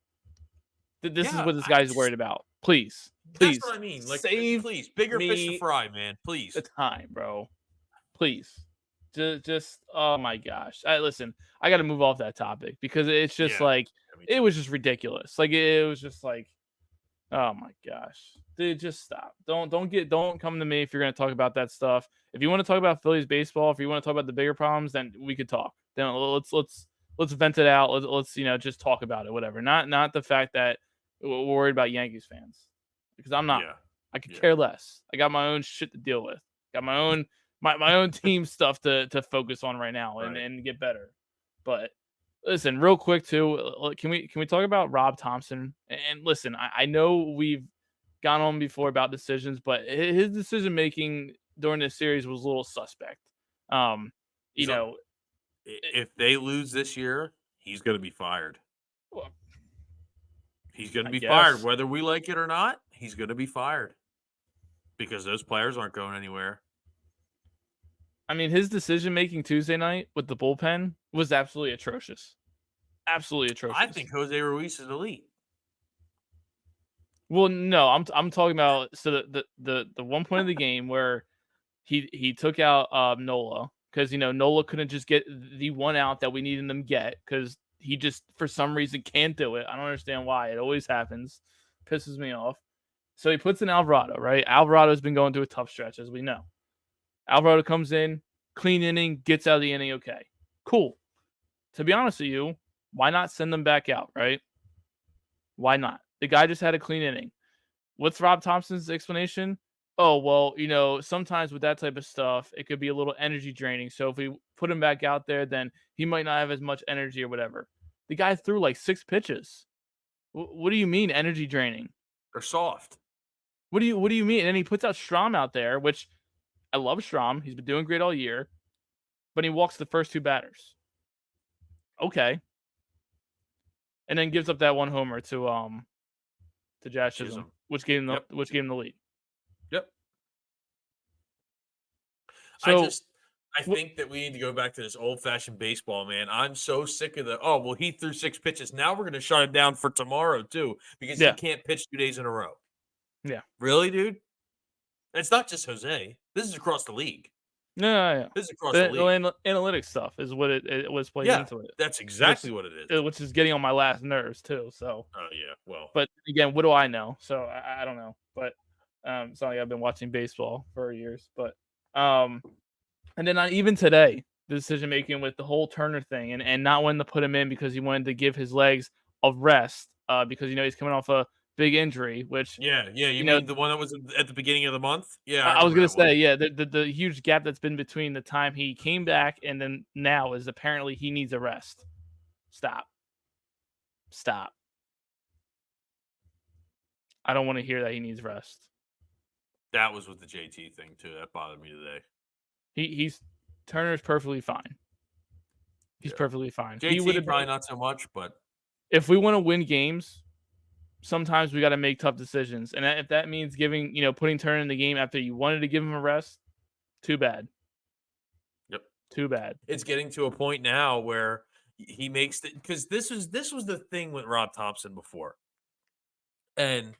This is what this guy's worried about. Please. That's what I mean. Like, save please, bigger fish to fry, man. Please. The time, bro. Please. Just oh my gosh. Listen, I got to move off that topic because it's just it was just ridiculous. Like it was just like, oh my gosh. Dude, just stop. Don't come to me if you're going to talk about that stuff. If you want to talk about Phillies baseball, if you want to talk about the bigger problems, then we could talk. Then let's vent it out. Let's just talk about it, whatever. Not the fact that worried about Yankees fans because I'm not. Yeah. I could Yeah. care less. I got my own shit to deal with. Got my own my own team stuff to focus on right now Right. and get better. But listen, real quick too, can we talk about Rob Thompson? And listen, I know we've gone on before about decisions, but his decision making during this series was a little suspect. Um, you He's a know, if they lose this year, he's gonna be fired. well, He's gonna I be fired. guess. Whether we like it or not, he's gonna be fired. Because those players aren't going anywhere. I mean, his decision making Tuesday night with the bullpen was absolutely atrocious. Absolutely I atrocious. think Jose Ruiz is elite. Well, no, I'm talking about so the one point of the game where he took out Nola because Nola couldn't just get the one out that we needed him to get because he just for some reason can't do it. I don't understand why. It always happens. Pisses me off. So he puts in Alvarado, right? Alvarado's been going through a tough stretch, as we know. Alvarado comes in, clean inning, gets out of the inning, okay. Cool. To be honest with you, why not send them back out, right? Why not? The guy just had a clean inning. What's Rob Thompson's explanation? Oh, well, sometimes with that type of stuff, it could be a little energy draining. So if we put him back out there, then he might not have as much energy or whatever. The guy threw like 6 pitches. What do you mean energy draining? They're soft. What do you mean? And then he puts out Strom out there, which I love Strom. He's been doing great all year, but he walks the first 2 batters. Okay. And then gives up that one homer to Jazz Chisholm, which gave him Yep. the lead. Yep. So I think that we need to go back to this old fashioned baseball, man. I'm so sick of well, he threw 6 pitches. Now we're gonna shut him down for tomorrow too, because he yeah, can't pitch 2 days in a row. yeah. Really, dude? It's not just Jose. This is across the league. No. This is across the The league. analytics stuff is what it was playing Yeah, into it, that's which exactly what it is. which is getting on my last nerves too. So, Oh yeah, well, but again, what do I know? So I don't know. But it's not like I've been watching baseball for years. But and then even today, the decision making with the whole Turner thing and not wanting to put him in because he wanted to give his legs a rest because he's coming off a big injury, which yeah. You you know mean the one that was at the beginning of the month? Yeah, I I was remember gonna that one. say, yeah, the huge gap that's been between the time he came back and then now is apparently he needs a rest. Stop. Stop. I don't want to hear that he needs rest. That was with the JT thing too. That bothered me today. He's Turner's perfectly fine. He's Yeah. perfectly fine. He would JT have probably been not so much, but if we want to win games. Sometimes we got to make tough decisions, and if that means putting Turner in the game after you wanted to give him a rest, too bad. yep. Too bad. It's getting to a point now where he makes the because this was the thing with Rob Thompson before. And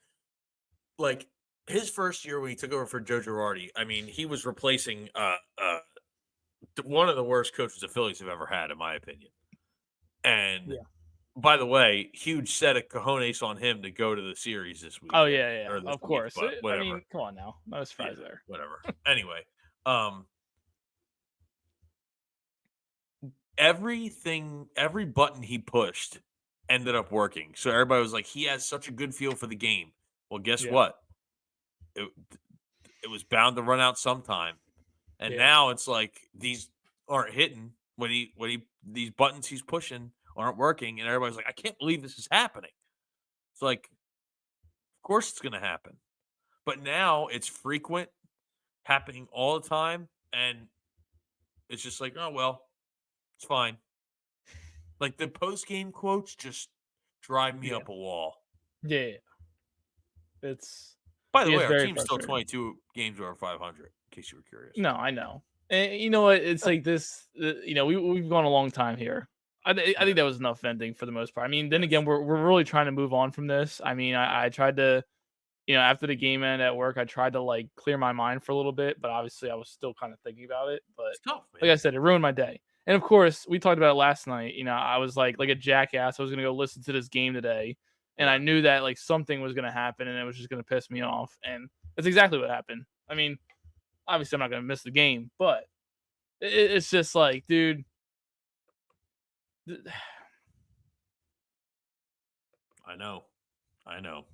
like his first year when he took over for Joe Girardi, I mean, he was replacing one of the worst coaches the Phillies have ever had, in my opinion. And Yeah. by the way, huge set of cojones on him to go to the series this Oh weekend. yeah, Or this of week, course. but I whatever. mean, come on now, no surprise there. Whatever. Anyway, every button he pushed ended up working. So everybody was like, he has such a good feel for the game. Well, guess Yeah. what? It was bound to run out sometime. And Yeah. now it's like these aren't hitting when these buttons he's pushing aren't working, and everybody's like, I can't believe this is happening. It's like, of course it's gonna happen. But now it's frequent, happening all the time, and it's just like, oh well, it's fine. Like the post game quotes just drive me Yeah. up a wall. Yeah. It's By the way, our very team's still frustrating. 22 games over 500. In case you were curious. No, I know. And you know what? It's like this. We've gone a long time here. I think that was enough venting for the most part. I mean, then again, we're really trying to move on from this. I mean, I tried to, after the game ended at work, I tried to like clear my mind for a little bit, but obviously I was still kind of thinking about it. But It's tough, like man. I said, it ruined my day. And of course, we talked about it last night. I was like a jackass. I was gonna go listen to this game today, and I knew that like something was gonna happen, and it was just gonna piss me off. And that's exactly what happened. I mean, obviously I'm not gonna miss the game, but it's just like, dude. I know. I know.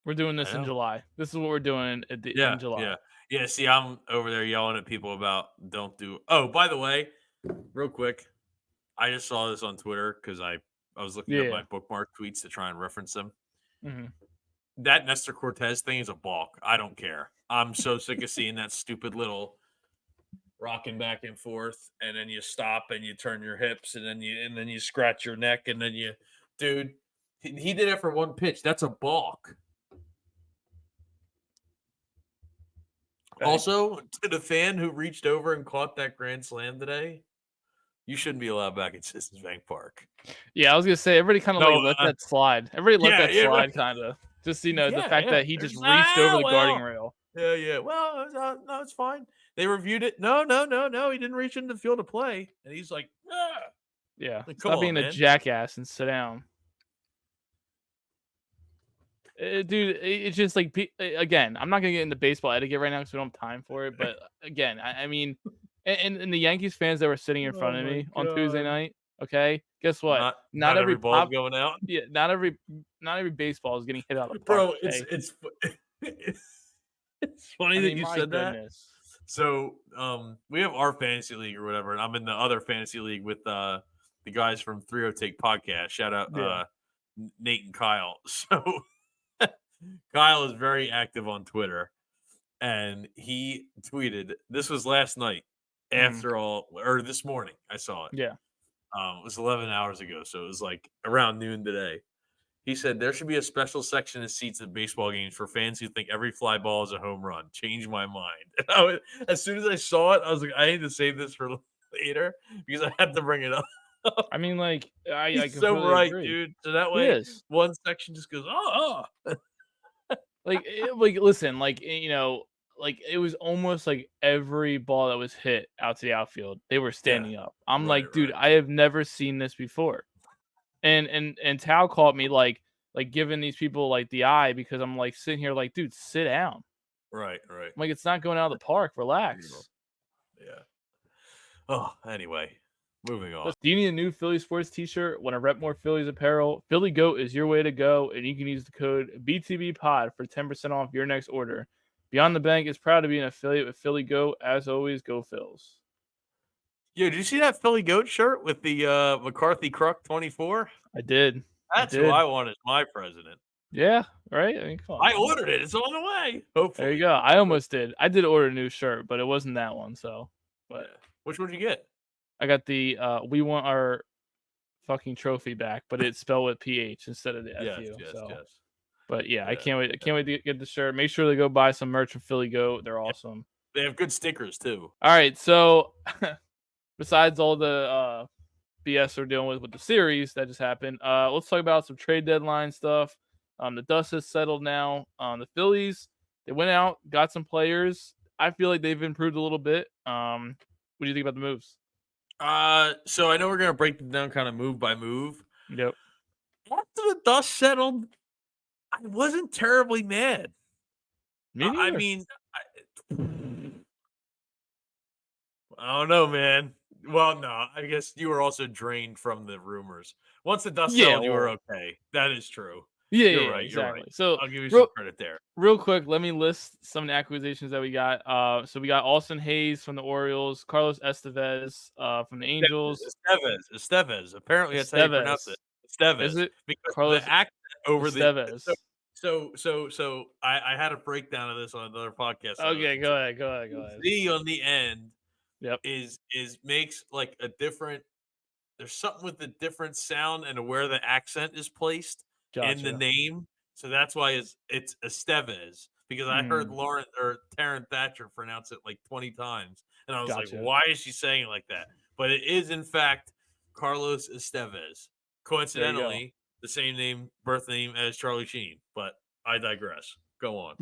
We're doing I this in know. July. This is what we're doing in Yeah, July. yeah. Yeah, see, I'm over there yelling at people about don't do Oh, by the way, real quick, I just saw this on Twitter because I was looking up Yeah. my bookmark tweets to try and reference them. Hmm. That Nestor Cortez thing is a balk. I don't care. I'm so sick of seeing that stupid little rocking back and forth, and then you stop and you turn your hips, and then you scratch your neck, and then you, dude, he did it for one pitch. That's a balk. Okay. Also, to the fan who reached over and caught that grand slam today, you shouldn't be allowed back at Citizens Bank Park. Yeah, I was gonna say everybody kind of like No, let that slide. Everybody let yeah, that yeah, right. slide, kind of. Just the Yeah, fact yeah. that he just There's reached over the guarding well, rail. yeah, yeah. Well, no, it's fine. They reviewed it. No, no, no, no. He didn't reach into the field of play, and he's like, ah. Yeah, Like, come stop on, being a man. jackass and sit down. Dude, it's just like again. I'm not gonna get into baseball etiquette right now because we don't have time for it. But again, I mean, and the Yankees fans that were sitting in Oh front of my me on Tuesday god. night. Okay, guess what? Not Not every every ball's pop. going out. Yeah, not every baseball is getting hit out of the park. Bro, Okay, it's funny I that mean, you my said that. goodness. So, we have our fantasy league or whatever, and I'm in the other fantasy league with the guys from 30 Take Podcast. Shout out Yeah. Nate and Kyle. So Kyle is very active on Twitter, and he tweeted, this was last night Mm, after all, or this morning. I saw it. yeah. It was 11 hours ago, so it was like around noon today. He said there should be a special section of seats at baseball games for fans who think every fly ball is a home run. Change my mind. And as soon as I saw it, I was like, I need to save this for later because I had to bring it up. I mean, like, I He's so completely right, agree. dude. So that He way, is. one section just goes, oh. Like listen, like like it was almost like every ball that was hit out to the outfield, they were Yeah, standing up. I'm right, like, dude, right, I have never seen this before. And Tao called me like giving these people like the eye because I'm like sitting here like, dude, sit down. right, right. I'm like, it's not going out of the park. Relax. Yeah. Oh, anyway, moving on. Do you need a new Philly sports t-shirt? Want to rep more Phillies apparel? Philly Goat is your way to go, and you can use the code BTBPOD for 10% off your next order. Beyond the Bank is proud to be an affiliate with Philly Goat. As always, go Phils. Yo, did you see that Philly Goat shirt with the McCarthy Crook 24? I did. I That's who did. I want as my president. Yeah, right? I mean, come on. I ordered it. It's on the way. There you Hopefully. go. I almost did. I did order a new shirt, but it wasn't that one, so but Yeah. Which one did you get? I got the we want our fucking trophy back, but it's spelled with PH instead of the Yes, FU. yes, So yes. but yeah, I Yeah. can't wait. I can't wait to get the shirt. Make sure to go buy some merch from Philly Goat. They're Yeah. awesome. They have good stickers too. All right, so besides all the BS we're dealing with the series that just happened, let's talk about some trade deadline stuff. The dust has settled now. The Phillies, they went out, got some players. I feel like they've improved a little bit. What do you think about the moves? So I know we're gonna break them down kind of move by move. Yep. After the dust settled, I wasn't terribly mad. Me I neither. mean, I don't know, man. Well, no, I guess you were also drained from the rumors. Once the dust Yeah, settled, you were well, okay. That is true. yeah, You're right. You're right. exactly. So I'll give you some real, credit there. real quick, let me list some of the acquisitions that we got. So we got Austin Hayes from the Orioles, Carlos Estevez from the Angels, Estevez. Apparently, that's how you pronounce it. Estevez. Is Estevez, it because the Carlos accent over the Estevez? I had a breakdown of this on another podcast I Okay, listened go to. ahead, go ahead, go The ahead. Z on the end Yep, is makes like a different. There's something with the different sound and where the accent is placed in the gotcha. name, so that's why it's Estevez. Because I heard Mm, Lauren or Taryn Thatcher pronounce it like 20 times, and I was like, gotcha. "Why is she saying it like that?" But it is in fact Carlos Estevez. There you go. Coincidentally, the same name, birth name as Charlie Sheen. But I digress. Go on.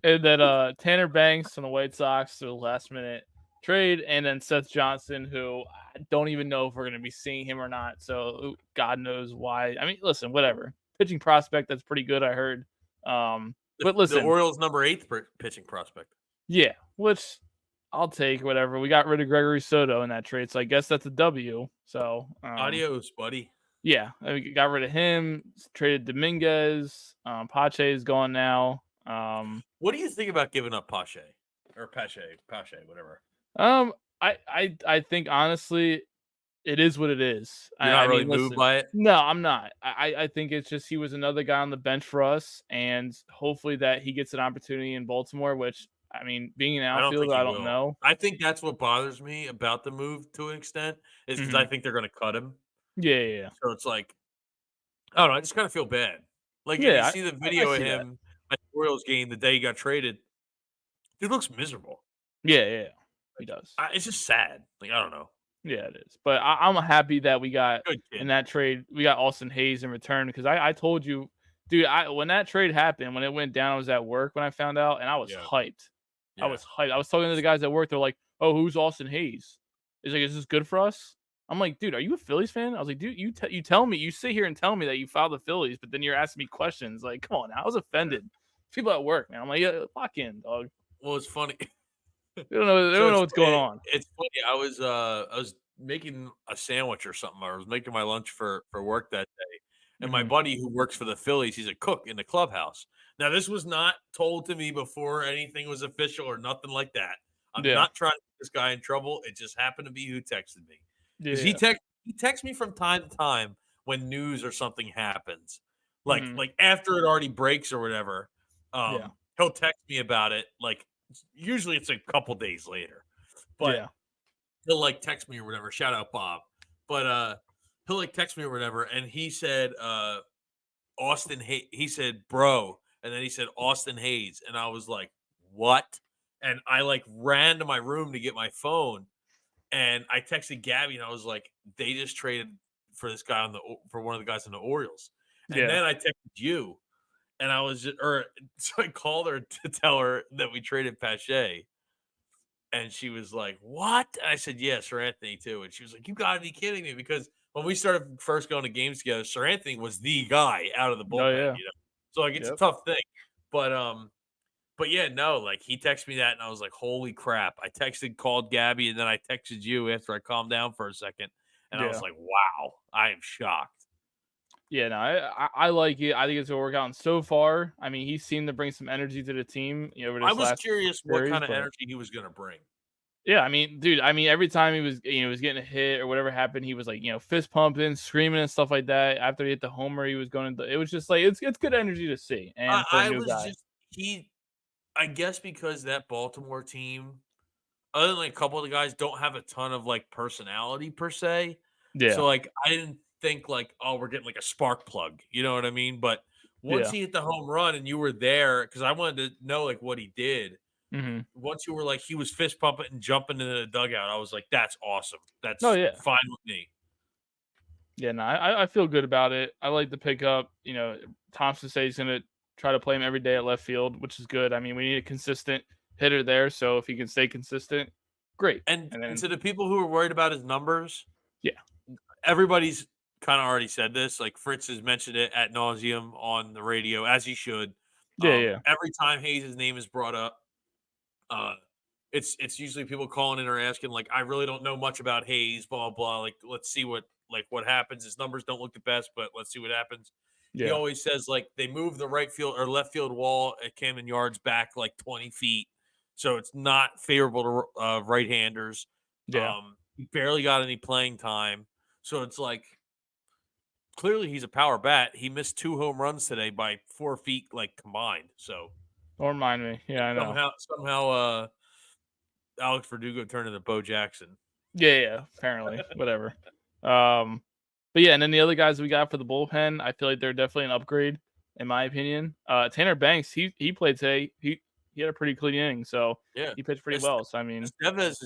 And then Tanner Banks from the White Sox to the last minute trade, and then Seth Johnson, who I don't even know if we're going to be seeing him or not. So God knows why. I mean, listen, whatever. Pitching prospect, that's pretty good, I heard. But The listen, Orioles' number 8 pitching prospect. yeah, which I'll take, whatever. We got rid of Gregory Soto in that trade, so I guess that's a W. So Adios, buddy. Yeah, we got rid of him, traded Dominguez. Pache is gone now. What do you think about giving up Pache or Pache, whatever? Um, I think honestly, it is what it is. You're I not really mean, moved listen, by it. no, I'm not. I think it's just he was another guy on the bench for us, and hopefully that he gets an opportunity in Baltimore. Which I mean, being an I don't think outfielder, he I don't will. know. I think that's what bothers me about the move to an extent is because I Hmm. think they're going to cut him. Yeah, yeah, yeah. So it's like I don't know. I just kind of feel bad. Like if you Yeah, see the I video of see that. him at the Royals game the day he got traded, dude looks miserable. Yeah, yeah, yeah. He Like does. it's just sad. Like I don't know. Yeah, it is. But I'm happy that we got Good in kid. that trade. We got Austin Hayes in return because I told you, dude. When that trade happened, when it went down, I was at work when I found out, and I was Yeah. hyped. I Yeah. was hyped. I was talking to the guys at work. They're like, "Oh, who's Austin Hayes?" He's like, "Is this good for us?" I'm like, "Dude, are you a Phillies fan?" I was like, "Dude, you tell me, you sit here and tell me that you follow the Phillies, but then you're asking me questions. Like, come on, now. I was Yeah. offended. People at work, man. I'm like, yeah, lock in, dog. Well, it's funny. They don't know. They So don't know what's going on. it's funny. I was making a sandwich or something. I was making my lunch for work that day, and my Hmm. buddy who works for the Phillies, he's a cook in the clubhouse. Now, this was not told to me before anything was official or nothing like that. I'm Yeah, not trying to get this guy in trouble. It just happened to be who texted me because yeah, he texts me from time to time when news or something happens, hmm, like after it already breaks or whatever. yeah, He'll text me about it like usually it's a couple days later, but yeah, he'll like text me or whatever. Shout out Bob. But he'll like text me or whatever, and he said he said bro, and then he said Austin Hayes, and I was like, what? And I like ran to my room to get my phone, and I texted Gabby, and I was like, they just traded for this guy for one of the guys on the Orioles, and yeah. then I texted you, and I was just, or so I called her to tell her that we traded Pache, and she was like, "What?" And I said, "Yeah, Sir Anthony too." And she was like, "You got to be kidding me!" Because when we started first going to games together, Sir Anthony was the guy out of the Oh bullpen, yeah, you know. So like, it's a yep, tough thing, but but yeah, no, like he texted me that, and I was like, "Holy crap!" I called Gabby, and then I texted you after I calmed down for a second, and I was yeah. like, "Wow, I am shocked." Yeah, no, I like it. I think it's gonna work out. And so far, I mean, he seemed to bring some energy to the team, over I this was last curious what series. kind of But energy he was going to bring. yeah, I mean, dude, I mean, every time he was, was getting a hit or whatever happened, he was like, fist pumping, screaming and stuff like that. After he hit the homer, he was going. It was just like it's good energy to see, and for a I new was guy. just he. I guess because that Baltimore team other than like a couple of the guys don't have a ton of like personality per se. Yeah, So like I didn't think like, oh, we're getting like a spark plug. You know what I mean? But once yeah, he hit the home run and you were there, because I wanted to know like what he did. hmm. Once you were like he was fist pumping and jumping into the dugout, I was like, that's awesome. Oh That's yeah, fine with me. yeah. No, I feel good about it. I like the pickup. Thompson says he's gonna try to play him every day at left field, which is good. I mean, we need a consistent hitter there, so if he can stay consistent, great. And And then to the people who are worried about his numbers, yeah, everybody's kind of already said this. Like Fritz has mentioned it at nauseum on the radio, as he should. yeah, yeah, Every time Hayes' name is brought up, uh, it's usually people calling in or asking like, I really don't know much about Hayes, blah blah. Like, let's see what happens. His numbers don't look the best, but let's see what happens. He yeah, always says like they moved the right field or left field wall at Camden Yards back like 20 feet, so it's not favorable to right-handers. yeah. He barely got any playing time, so it's like clearly he's a power bat. He missed 2 home runs today by 4 feet, like, combined. So, Don't remind me. Yeah, I know. somehow, Alex Verdugo turned into Bo Jackson. Yeah, yeah. Apparently, whatever. Um, but yeah, and then the other guys we got for the bullpen, I feel like they're definitely an upgrade in my opinion. Tanner Banks, he played today. He had a pretty clean inning, so Yeah. he pitched pretty Est well. So I mean, Estevez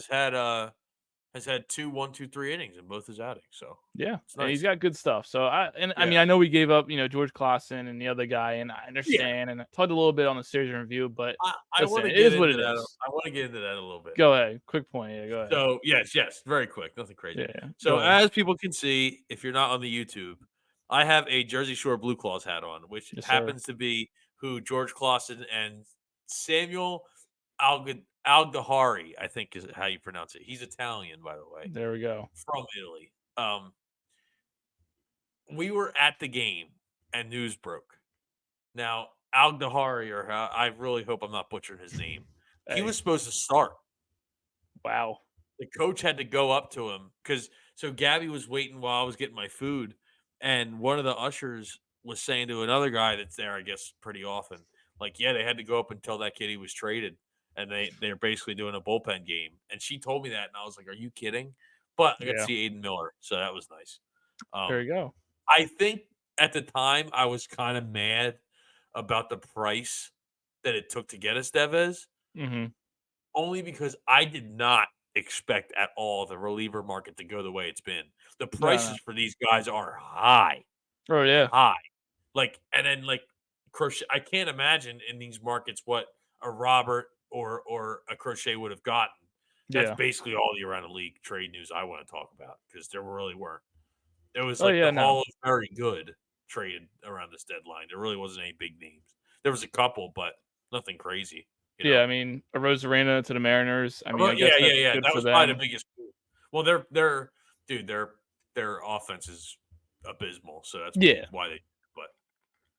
has had 2 1, 2, 3 innings in both his outings, so yeah, it's and he's nice. got good stuff. So I Yeah. mean, I know we gave up, George Clausen and the other guy, and I Yeah. understand. And I talked a little bit on the series review, but I listen, wanna it get is what into it that is. I wanna get into that a little bit. Go ahead. Quick point. Yeah, go ahead. So, yes, very quick, nothing crazy. Yeah, yeah, So, go ahead. as people can see, if you're not on the YouTube, I have a Jersey Shore Blue Claws hat on, which Yes, sir. happens to be who George Clausen and Samuel Alguersuari, I think is how you pronounce it. He's Italian, by the way, There we go. from Italy. we were at the game and news broke. Now, Al-Dahari, or how I really hope I'm not butchering his name. He Hey, was supposed to start. wow. The coach had to go up to him because so Gabby was waiting while I was getting my food, and one of the ushers was saying to another guy that's there, I guess, pretty often, like, yeah, they had to go up and tell that kid he was traded, and they're basically doing a bullpen game. And she told me that, and I was like, "Are you kidding?" But I got to Yeah, see Aiden Miller, so that was nice. there Um, you go. I think at the time I was kind of mad about the price that it took to get us Devez, Mhm. only because I did not expect at all the reliever market to go the way it's been. The No, no. prices for these guys are high, Oh, yeah. high. Like, and then like Crochet, I can't imagine in these markets what a Robert or a Crochet would have gotten. That's Yeah. basically all the around the league trade news I want to talk about because there really weren't. It was Oh, like the yeah, no. Hall of Very Good traded around this deadline. There really wasn't any big names. There was a couple, but nothing crazy, you Yeah, know? I mean, a Rosarena to the Mariners, I mean, Well, I guess yeah, yeah, that's yeah. good That for was probably the them. biggest move. Well, they're dude, their offense is abysmal, so that's Yeah. why they but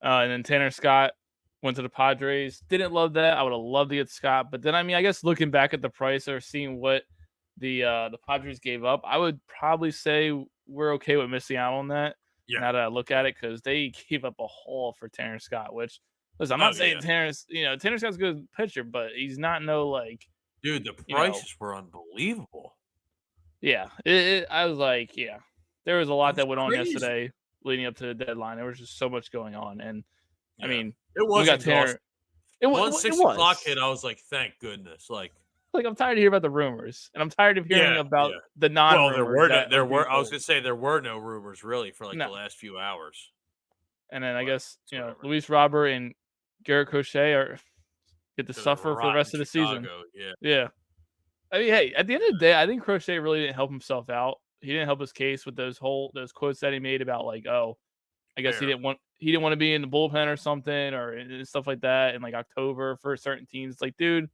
And then Tanner Scott went to the Padres. Didn't love that. I would have loved to get Scott, but then I mean, I guess looking back at the price or seeing what the Padres gave up, I would probably say we're okay with missing out on that. yeah, Now that I look yeah. at it, because they gave up a haul for Tanner Scott, which listen, I'm Oh, not saying yeah. Tanner Scott's a good pitcher, but he's not no like Dude, the you know prices were unbelievable. yeah. I was like yeah, there was a It lot was that went on crazy. yesterday leading up to the deadline. There was just so much going on, and I Yeah. mean It we was got exhausting. Tanner. It wa Once it 6 o'clock was. hit, I was like, "Thank goodness." Like, Like, I'm tired of hearing about the rumors, and I'm tired of hearing yeah, about yeah. the Well, non-rumors that are there being were I was told. gonna say there were no rumors really for like the No. last few hours, And then I but guess, it's whatever. Luis Robert and Garrett Crochet are get to Gonna suffer for the rot in rest of the season. Chicago. Yeah. Yeah. I mean, hey, at the end of the day, I think Crochet really didn't help himself out. He didn't help his case with those quotes that he made about like, oh, I guess Fair. he didn't want to be in the bullpen or something or stuff like that in like October for certain teams. It's like, dude,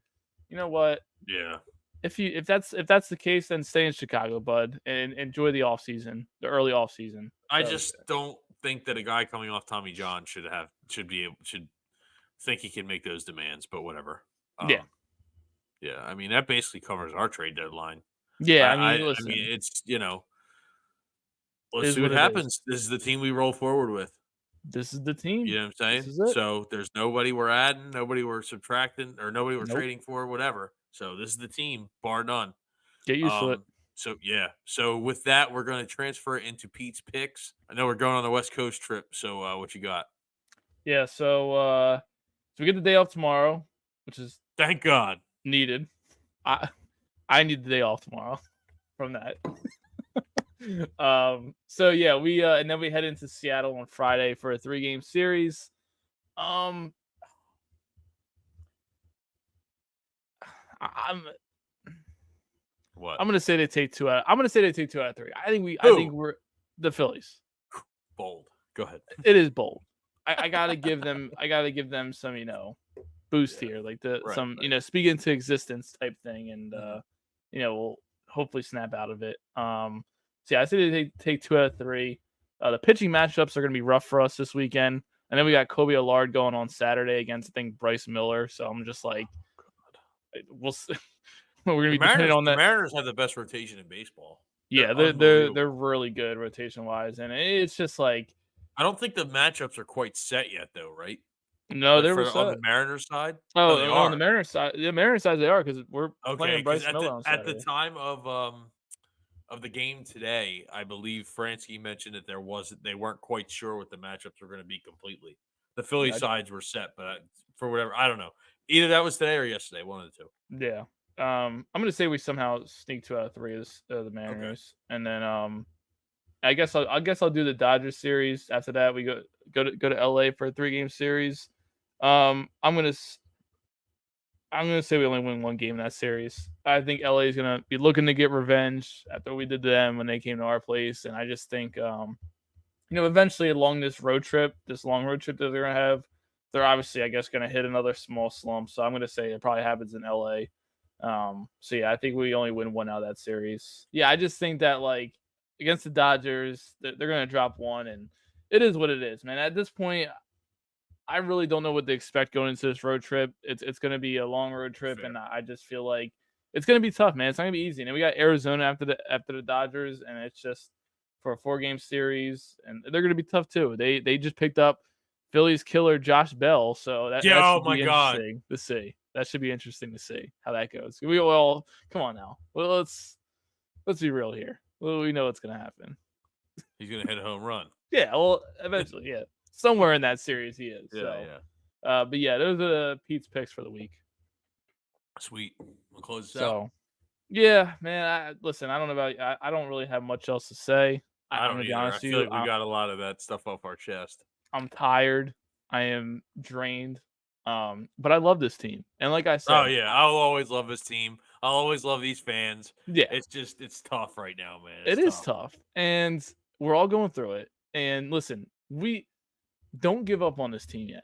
you know what? Yeah. If that's the case, then stay in Chicago, bud, and enjoy the off season, the early off season. I So just don't think that a guy coming off Tommy John should think he can make those demands, but whatever. yeah, Yeah, I mean that basically covers our trade deadline. yeah. I mean, I mean listen, it's let's is see what what it is. happens. This is the team we roll forward with. This is the You team. know what I'm This saying? is it. So there's nobody we're adding, nobody we're subtracting, or nobody we're Nope. trading for, whatever. So this is the team, bar none. Get used to it. Um, so yeah. So with that, we're going to transfer into Pete's picks. I know we're going on the West Coast trip. So what you got? Yeah. So we get the day off tomorrow, which is Thank God. needed. I I need the day off tomorrow from that. So yeah, we and then we head into Seattle on Friday for a 3-game series. Um, I'm What? I'm gonna say they take I'm gonna say they take 2 out of 3. I think Who? we're the Phillies. Bold. Go ahead. It is bold. I gotta give them some, boost Yeah. here, like the Right. some, Right. speak into existence type thing, and Mhm. we'll hopefully snap out of it. So yeah, I say they take 2 out of 3. The pitching matchups are gonna be rough for us this weekend. And then we got Kobe Allard going on Saturday against I think Bryce Miller. So I'm just like, we'll see. We're gonna be depending on The that. Mariners have the best rotation in baseball. Yeah, They're they're unbelievable. really good rotation wise, and it's just like I don't think the matchups are quite set yet, though, right? no, there For was on the Mariners side? Oh, they on the are. Mariners side, they are because we're Okay, playing because Bryce Miller on at the Saturday. time of the game today, I believe Fransky mentioned that they weren't quite sure what the matchups were going to be completely. The Philly Yeah, sides were set, but for whatever I don't know. Either that was today or yesterday, one of the two. yeah. I'm gonna say we somehow sneak 2 out of 3 as the Okay. Mariners, and then I guess I'll do the Dodgers series. After that, we go to LA for a 3-game series. Um, I'm gonna s- I'm gonna say we only win 1 game in that series. I think LA is gonna be looking to get revenge after what we did to them when they came to our place, and I just think eventually along this long road trip that they're gonna have, they're obviously, I guess, gonna hit another small slump. So I'm gonna say it probably happens in LA. So yeah, I think we only win 1 out of that series. Yeah, I just think that like against the Dodgers, they're gonna drop 1, and it is what it is, man. At this point, I really don't know what to expect going into this road trip. It's going to be a long road trip, Fair. and I just feel like it's going to be tough, man. It's not going to be easy. And then we got Arizona after the Dodgers, and it's just for a 4-game series, and they're going to be tough too. They just picked up Phillies killer Josh Bell, so that Oh should my be God. interesting to see. That should be interesting to see how that goes. We all come on now. Well, let's be real here. Well, we know what's going to happen. He's gonna hit a home run. Yeah, well, eventually, yeah, somewhere in that series he is. Yeah, So. yeah. But yeah, those are Pete's picks for the week. Sweet. We'll close this out. So, yeah, man. Listen, I don't know about you. I don't really have much else to say. I I'm don't gonna be either. I honest with feel you. like we got a lot of that stuff off our chest. I'm tired. I am drained. But I love this team, and like I said, Oh yeah, I'll always love this team. I'll always love these fans. yeah, It's tough right now, man. it is tough, and we're all going through it. And listen, we don't give up on this team yet.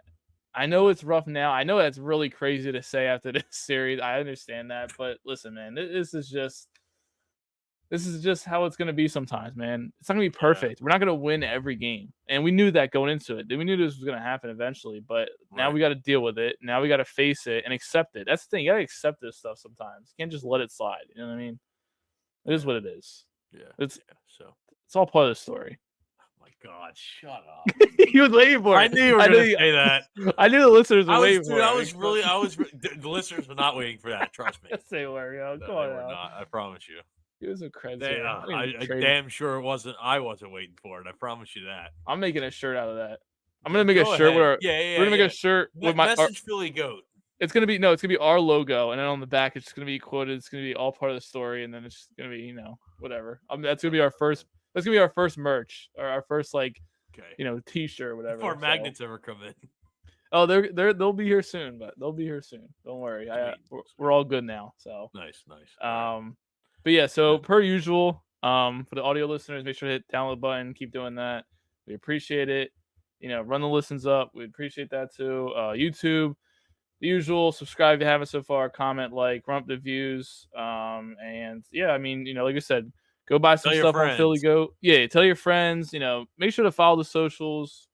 I know it's rough now. I know that's really crazy to say after this series. I understand that, but listen, man, this is just how it's going to be sometimes, man. It's not going to be perfect. We're not going to win every game. And we knew that going into it. We knew this was going to happen eventually, but now we got to deal with it. Now we got to face it and accept it. That's the thing. You got to accept this stuff sometimes. You can't just let it slide. You know what I mean? It is what it is. Yeah. It's so all part of the story. Oh my God, shut up. He was waiting for it. I knew you were going to say that. I knew the listeners were waiting for it. The listeners were not waiting for that. Trust me. Yes, they were. Yo. No, Come on they were now. not. I promise you. He was a crazy. I'm damn sure it wasn't. I wasn't waiting for it. I promise you that. I'm making a shirt out of that. I'm gonna make a shirt with our. We're gonna make a shirt with my message. Philly Goat. It's gonna be our logo, and then on the back it's just gonna be quoted. It's gonna be all part of the story, and then it's just gonna be whatever. That's gonna be our first. That's gonna be our first merch or our first T-shirt or whatever. Before magnets ever come in. Oh, they'll be here soon, but they'll be here soon. Don't worry. We're all good now. So nice. But yeah, so per usual, for the audio listeners, make sure to hit download button. Keep doing that. We appreciate it. Run the listens up. We appreciate that too. YouTube, the usual. Subscribe if you haven't so far. Comment, like, run up the views. And yeah, I mean, like I said, go buy some stuff on Philly Goat. Yeah, tell your friends. Make sure to follow the socials.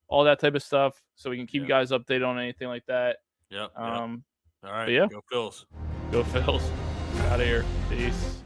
All that type of stuff, so we can keep you guys updated on anything like that. Yep. All right. Yeah. Go Phils. Go Phils. Out of here. Peace.